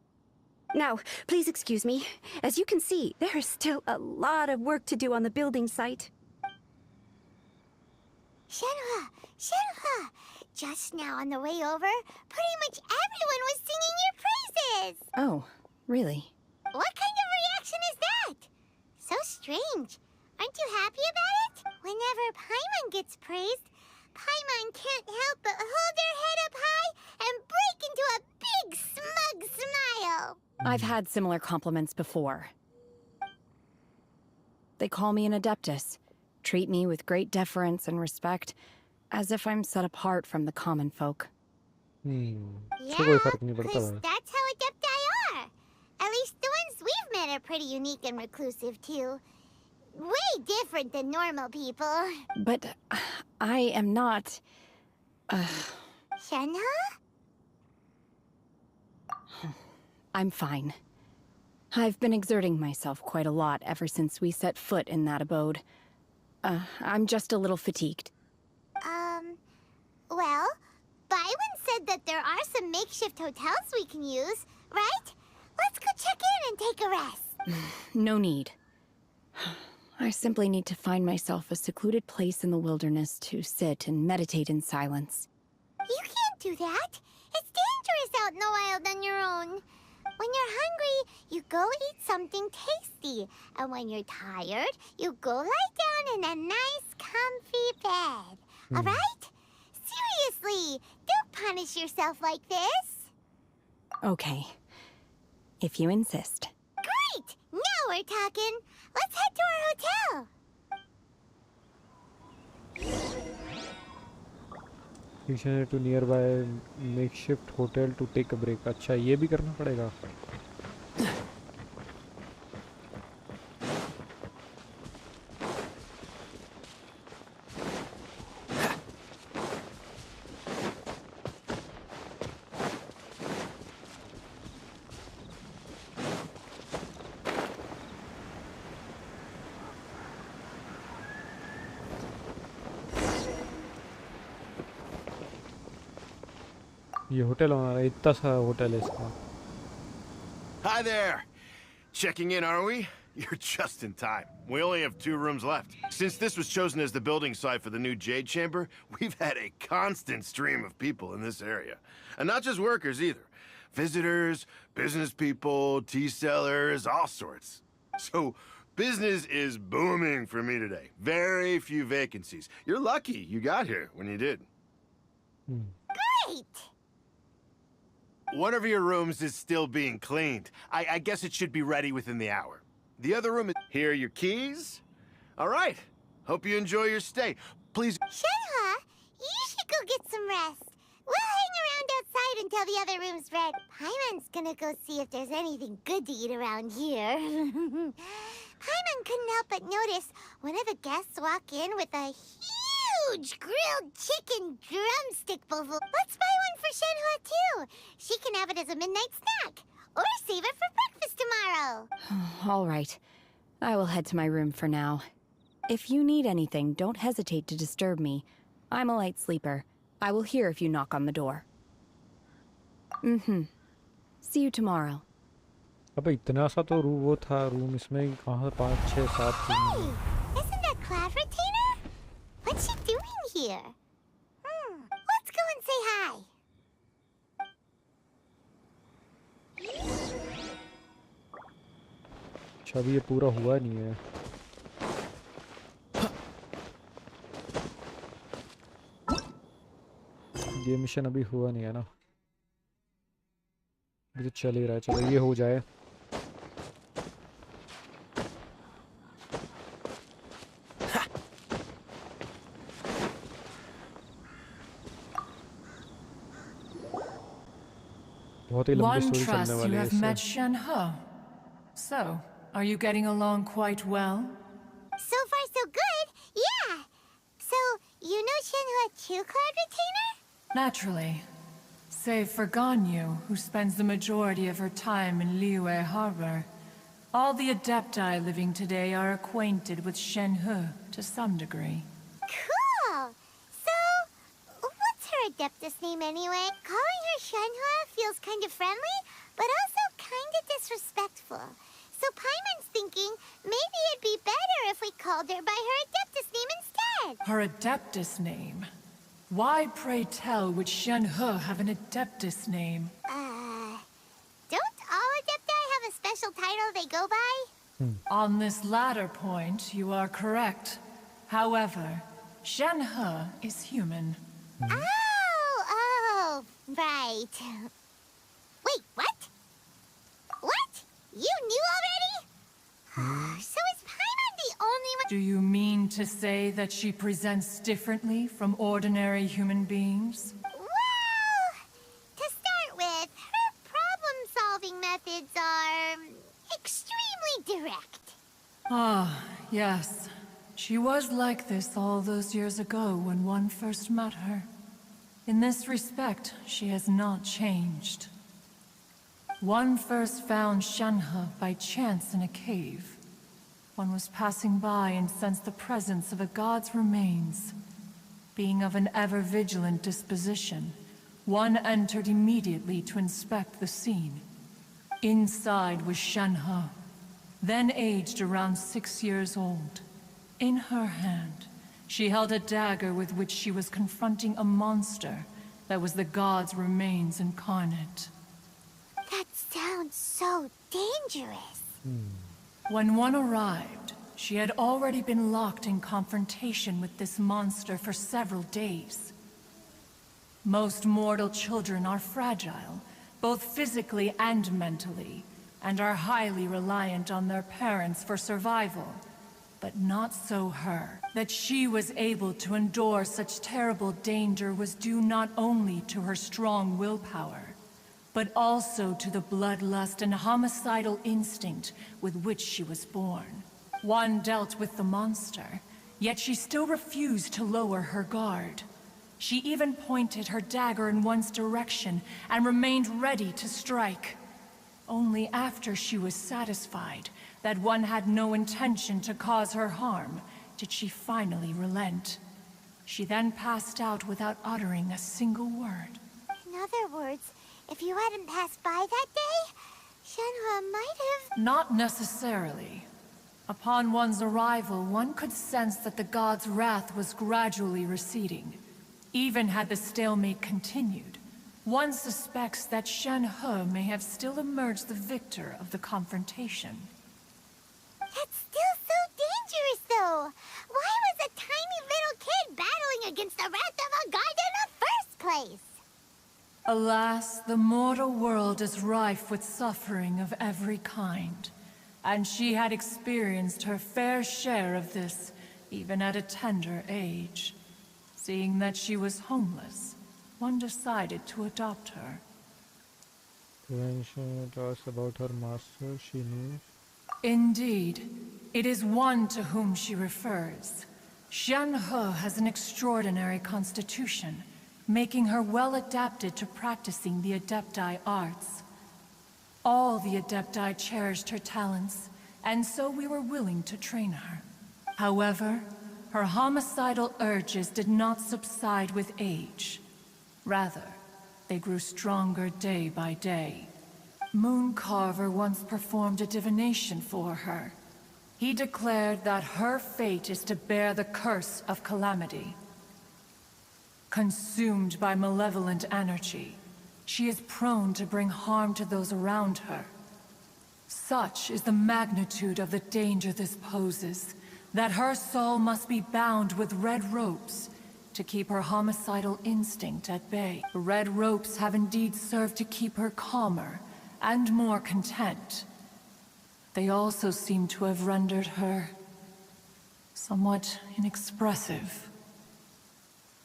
Now, please excuse me. As you can see, there is still a lot of work to do on the building site. Shenhe, just now on the way over, pretty much everyone was singing your praises. Oh, really? What kind of reaction is that? So strange. Aren't you happy about it? Whenever Paimon gets praised, Paimon can't help but hold her head up high and break into a big smug smile. I've had similar compliments before. They call me an adeptus, treat me with great deference and respect, as if I'm set apart from the common folk. Yeah, 'cause that's how adepti are. At least the ones we've met are pretty unique and reclusive, too. Way different than normal people. But I am not... Shenhe? I'm fine. I've been exerting myself quite a lot ever since we set foot in that abode. I'm just a little fatigued. Well, Byron said that there are some makeshift hotels we can use, right? Let's go check in and take a rest. No need. I simply need to find myself a secluded place in the wilderness to sit and meditate in silence. You can't do that. It's dangerous out in the wild on your own. When you're hungry, you go eat something tasty. And when you're tired, you go lie down in a nice, comfy bed. All right? Seriously, don't punish yourself like this. Okay. If you insist. Great! Now we're talking. Let's head to our hotel. to nearby makeshift hotel to take a break. अच्छा ये भी करना पड़ेगा. ये hotel हमारा इतना सा hotel है इसका. Hi there. Checking in, are we? You're just in time. We only have 2 rooms left. Since this was chosen as the building site for the new Jade Chamber, we've had a constant stream of people in this area. And not just workers either. Visitors, business people, tea sellers, all sorts. So, business is booming for me today. Very few vacancies. You're lucky you got here when you did. Great! One of your rooms is still being cleaned. I guess it should be ready within the hour. The other room is... Here are your keys. All right. Hope you enjoy your stay. Please... Shenhe, you should go get some rest. We'll hang around outside until the other room's ready. Paimon's gonna go see if there's anything good to eat around here. Paimon couldn't help but notice one of the guests walk in with a huge grilled chicken drumstick full. Let's buy one for Shenhe too. She can have it as a midnight snack. Or save it for breakfast tomorrow. All right. I will head to my room for now. If you need anything, don't hesitate to disturb me. I'm a light sleeper. I will hear if you knock on the door. See you tomorrow. अबे इतना सा तो room वो था room इसमें कहाँ 5, 6, 7 Hey, isn't that Cloud Retainer? What's she doing here? Let's go and say hi. अच्छा अभी ये पूरा हुआ नहीं है. ये मिशन अभी हुआ नहीं है ना. अभी तो चल ही रहा है. चलो ये हो जाए. बहुत ही लंबी One स्टोरी चलने trusts you वाली है have इससे. met Shenhe. So, are you getting along quite well? So far, so good. Yeah. So, you know Shenhe too, Cloud Retainer? Naturally. Save for Ganyu, who spends the majority of her time in Liyue Harbor. All the Adepti living today are acquainted with Shenhe to some degree. Cool. So, what's her Adeptus name anyway? Calling her Shenhe feels kind of friendly, but also kind of disrespectful. So Paimon's thinking maybe it'd be better if we called her by her Adeptus name instead. Her Adeptus name? Why, pray tell, would Shenhe have an Adeptus name? Don't all Adepti have a special title they go by? On this latter point, you are correct. However, Shenhe is human. Oh, right. Wait, what? What? You knew already? So is Paimon the only one? Do you mean to say that she presents differently from ordinary human beings? Well, to start with, her problem-solving methods are extremely direct. Ah, yes. She was like this all those years ago when one first met her. In this respect, she has not changed. One first found Shenhe by chance in a cave. One was passing by and sensed the presence of a god's remains. Being of an ever-vigilant disposition, one entered immediately to inspect the scene. Inside was Shenhe, then aged around 6 years old. In her hand, she held a dagger with which she was confronting a monster that was the god's remains incarnate. That sounds so dangerous. When one arrived, she had already been locked in confrontation with this monster for several days. Most mortal children are fragile, both physically and mentally, and are highly reliant on their parents for survival. But not so her. That she was able to endure such terrible danger was due not only to her strong willpower, but also to the bloodlust and homicidal instinct with which she was born. One dealt with the monster, yet she still refused to lower her guard. She even pointed her dagger in one's direction and remained ready to strike. Only after she was satisfied that one had no intention to cause her harm did she finally relent. She then passed out without uttering a single word. In other words, if you hadn't passed by that day, Shenhua might have... Not necessarily. Upon one's arrival, one could sense that the god's wrath was gradually receding. Even had the stalemate continued, one suspects that Shenhe may have still emerged the victor of the confrontation. That's still so dangerous, though. Why was a tiny little kid battling against the wrath of a god in the first place? Alas, the mortal world is rife with suffering of every kind, and she had experienced her fair share of this, even at a tender age. Seeing that she was homeless, one decided to adopt her. When she talks about her master, she knew. Indeed, it is one to whom she refers. Shenhe has an extraordinary constitution, making her well adapted to practicing the Adepti arts. All the Adepti cherished her talents, and so we were willing to train her. However, her homicidal urges did not subside with age. Rather, they grew stronger day by day. Mooncarver once performed a divination for her. He declared that her fate is to bear the curse of calamity. Consumed by malevolent energy, she is prone to bring harm to those around her. Such is the magnitude of the danger this poses, that her soul must be bound with red ropes to keep her homicidal instinct at bay. The red ropes have indeed served to keep her calmer and more content. They also seem to have rendered her somewhat inexpressive.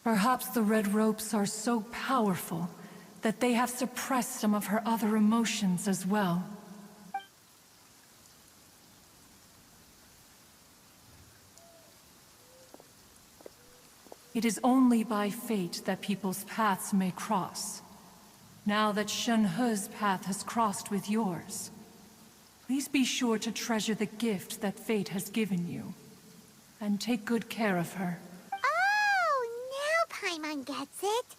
Perhaps the red ropes are so powerful that they have suppressed some of her other emotions as well. It is only by fate that people's paths may cross. Now that Shenhe's path has crossed with yours, please be sure to treasure the gift that fate has given you, and take good care of her. Oh, now Paimon gets it.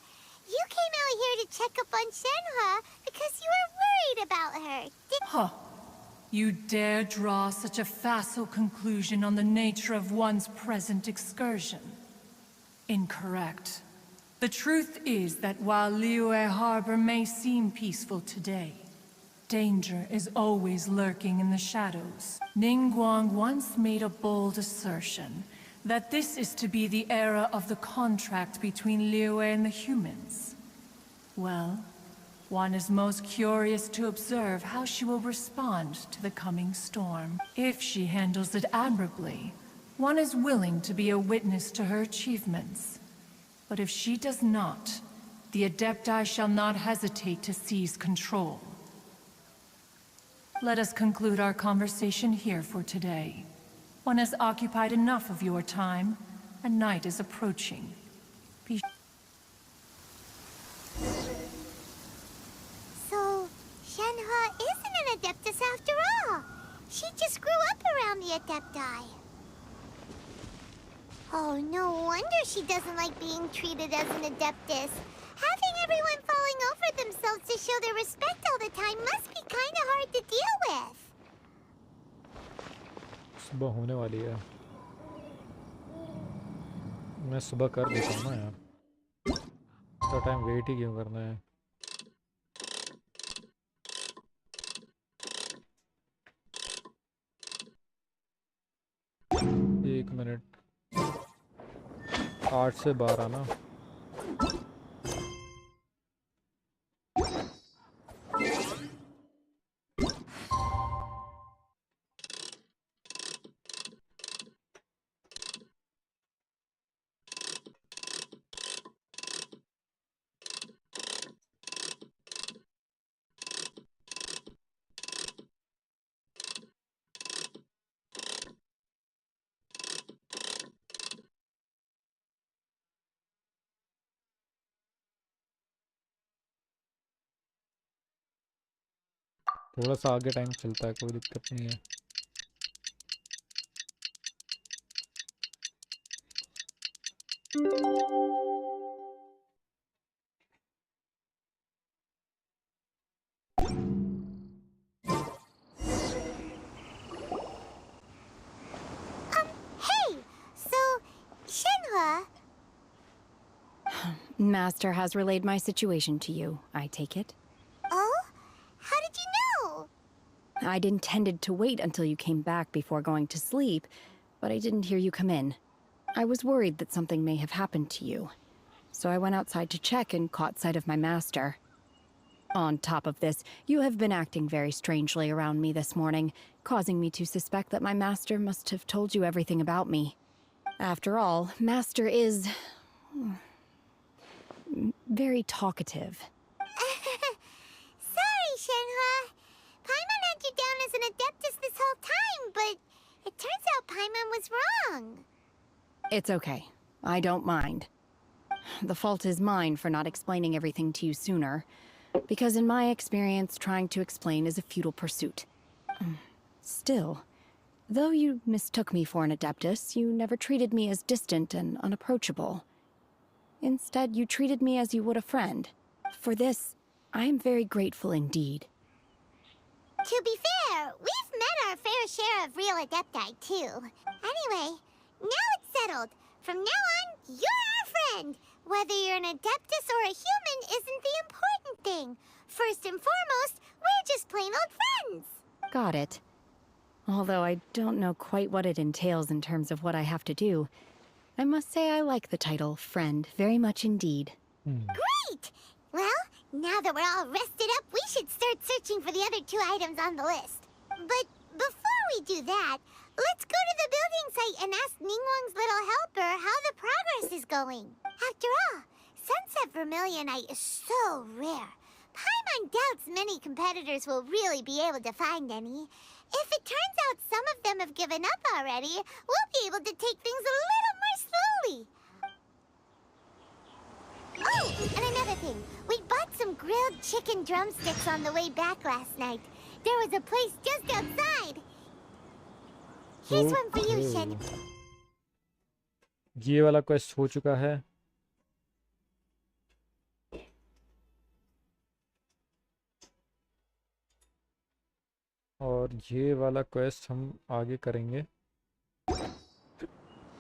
You came out here to check up on Shenhe because you were worried about her. Huh. You dare draw such a facile conclusion on the nature of one's present excursion? Incorrect. The truth is that while Liyue Harbor may seem peaceful today, danger is always lurking in the shadows. Ningguang once made a bold assertion that this is to be the era of the contract between Liyue and the humans. Well, one is most curious to observe how she will respond to the coming storm. If she handles it admirably, one is willing to be a witness to her achievements. But if she does not, the Adepti shall not hesitate to seize control. Let us conclude our conversation here for today. One has occupied enough of your time, and night is approaching. So, Shenhe isn't an Adeptus after all. She just grew up around the Adepti. Oh, no wonder she doesn't like being treated as an Adeptus. Having everyone falling over themselves to show their respect all the time must be kind of hard to deal with. सुबह होने वाली है। मैं सुबह कर देता हूँ ना यार। इतना टाइम वेट ही क्यों करना है? एक मिनट। 8 से 12 ना। थोड़ा सा आगे टाइम चलता है, कोई दिक्कत नहीं है। Hey! So, Shenhua... Master has relayed my situation to you, I take it? Oh? How did you know? I'd intended to wait until you came back before going to sleep, but I didn't hear you come in. I was worried that something may have happened to you, so I went outside to check and caught sight of my master. On top of this, you have been acting very strangely around me this morning, causing me to suspect that my master must have told you everything about me. After all, Master is... very talkative. Sorry, Shenhua. Paimon had you down as an adeptus this whole time, but it turns out Paimon was wrong. It's okay. I don't mind. The fault is mine for not explaining everything to you sooner, because in my experience, trying to explain is a futile pursuit. Still, though you mistook me for an adeptus, you never treated me as distant and unapproachable. Instead, you treated me as you would a friend. For this, I am very grateful indeed. To be fair, we've met our fair share of real adepti, too. Anyway, now it's settled. From now on, you're our friend. Whether you're an adeptus or a human isn't the important thing. First and foremost, we're just plain old friends. Got it. Although I don't know quite what it entails in terms of what I have to do, I must say I like the title friend very much indeed. Great! Well, now that we're all rested up, we should start searching for the other 2 items on the list. But before we do that, let's go to the building site and ask Ningguang's little helper how the progress is going. After all, Sunset Vermilionite is so rare. Paimon doubts many competitors will really be able to find any. If it turns out some of them have given up already, we'll be able to take things a little more slowly. Oh, and another thing. We bought some grilled chicken drumsticks on the way back last night. There was a place just outside. Here's one for you, Shen. ये वाला quest हो चुका है। और ये वाला quest हम आगे करेंगे।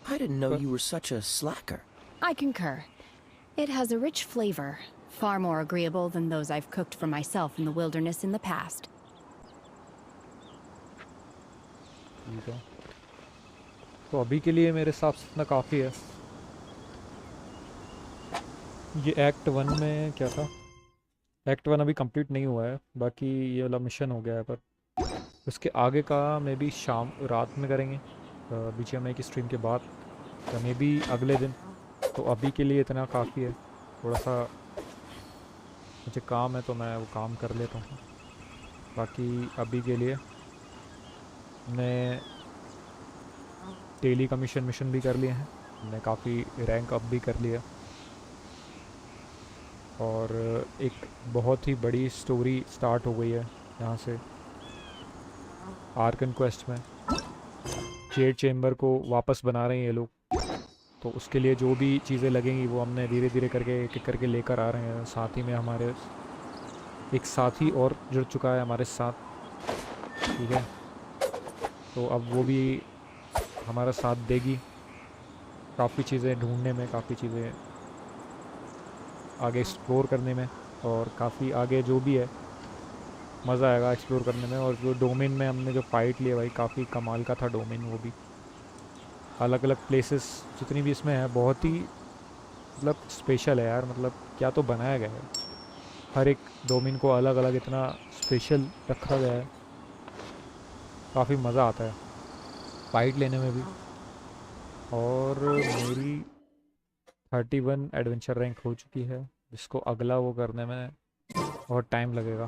I didn't know you were such a slacker. I concur. It has a rich flavor, far more agreeable than those I've cooked for myself in the wilderness in the past. ठीक है, तो अभी के लिए मेरे हिसाब से इतना काफ़ी है। ये एक्ट 1 में क्या था? एक्ट 1 अभी कंप्लीट नहीं हुआ है, बाकी ये वाला मिशन हो गया है, पर उसके आगे का मे बी रात में करेंगे, BGMI की स्ट्रीम के बाद, या मे बी अगले दिन। तो अभी के लिए इतना काफ़ी है। थोड़ा सा मुझे काम है तो मैं वो काम कर लेता हूँ। बाकी अभी के लिए मैं डेली कमीशन मिशन भी कर लिए हैं, मैंने काफ़ी रैंक अप भी कर लिया, और एक बहुत ही बड़ी स्टोरी स्टार्ट हो गई है यहाँ से आर्कन क्वेस्ट में। जेड चेम्बर को वापस बना रहे हैं ये लोग, तो उसके लिए जो भी चीज़ें लगेंगी वो हमने धीरे धीरे करके एक एक करके लेकर आ रहे हैं। साथ ही में हमारे एक साथी और जुड़ चुका है हमारे साथ, ठीक है, तो अब वो भी हमारा साथ देगी काफ़ी चीज़ें ढूंढने में, काफ़ी चीज़ें आगे एक्सप्लोर करने में, और काफ़ी आगे जो भी है मज़ा आएगा एक्सप्लोर करने में। और जो डोमेन में हमने जो फ़ाइट लिया भाई, काफ़ी कमाल का था डोमेन, वो भी अलग अलग प्लेसेस जितनी भी इसमें है बहुत ही मतलब स्पेशल है यार। मतलब क्या तो बनाया गया है, हर एक डोमेन को अलग अलग इतना स्पेशल रखा गया है, काफ़ी मज़ा आता है फाइट लेने में भी। और मेरी 31 एडवेंचर रैंक हो चुकी है, जिसको अगला वो करने में बहुत टाइम लगेगा।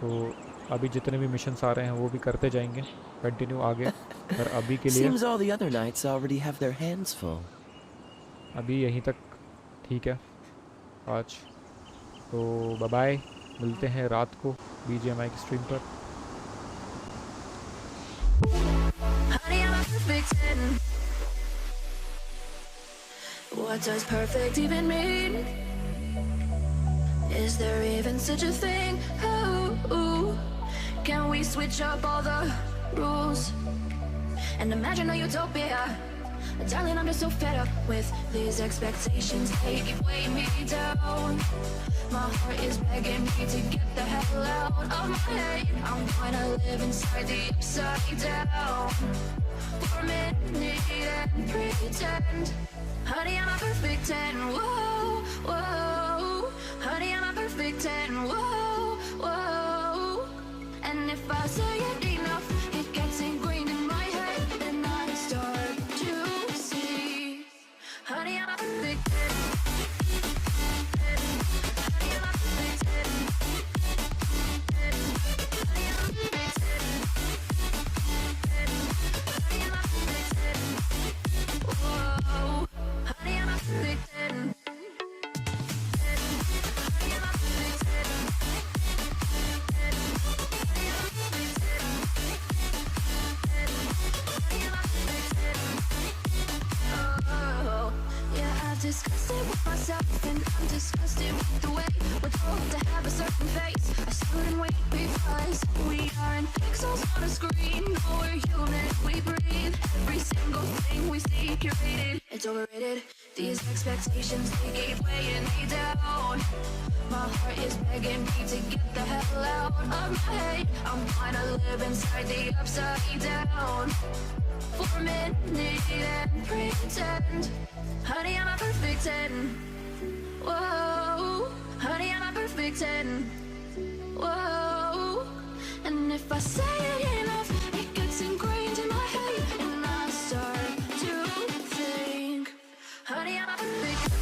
तो अभी जितने भी मिशंस आ रहे हैं वो भी करते जाएंगे कंटिन्यू आगे, पर अभी के लिए Seems all the other knights already have their hands full. अभी यहीं तक ठीक है आज, तो बाय बाय, मिलते हैं रात को BGMI की स्ट्रीम पर। Honey, I'm a perfect 10. What does perfect even mean? Is there even such a thing? Ooh, can we switch up all the rules and imagine a utopia? Darling, I'm just so fed up with these expectations. They keep weighing me down. My heart is begging me to get the hell out of my head. I'm gonna live inside the upside down for a minute and pretend. Honey, I'm a perfect 10. Whoa, whoa. Honey, I'm a perfect 10. Whoa, whoa. And if I say it enough, it gets ingrained in my head, and I start to see. Honey, I'm a perfect 10. Honey, I'm a perfect 10. Honey, I'm a perfect 10. Honey, I'm a perfect 10. Whoa. Honey, I'm a perfect 10. Honey, I'm a perfect 10. Oh, yeah, I've discussed it with myself, and I'm disgusted with the way we're told to have a certain face. I stood and wait because we aren't pixels on a screen. No, we're human, we breathe. Every single thing we see curated, it's overrated. These expectations, they keep weighing me down. My heart is begging me to get the hell out of my head. I'm gonna live inside the upside down for a minute and pretend. Honey, I'm a perfect 10. Whoa, honey, I'm a perfect 10. Whoa, and if I say it enough, it gets ingrained in my head, and I start to think. Honey, I'm a perfect 10.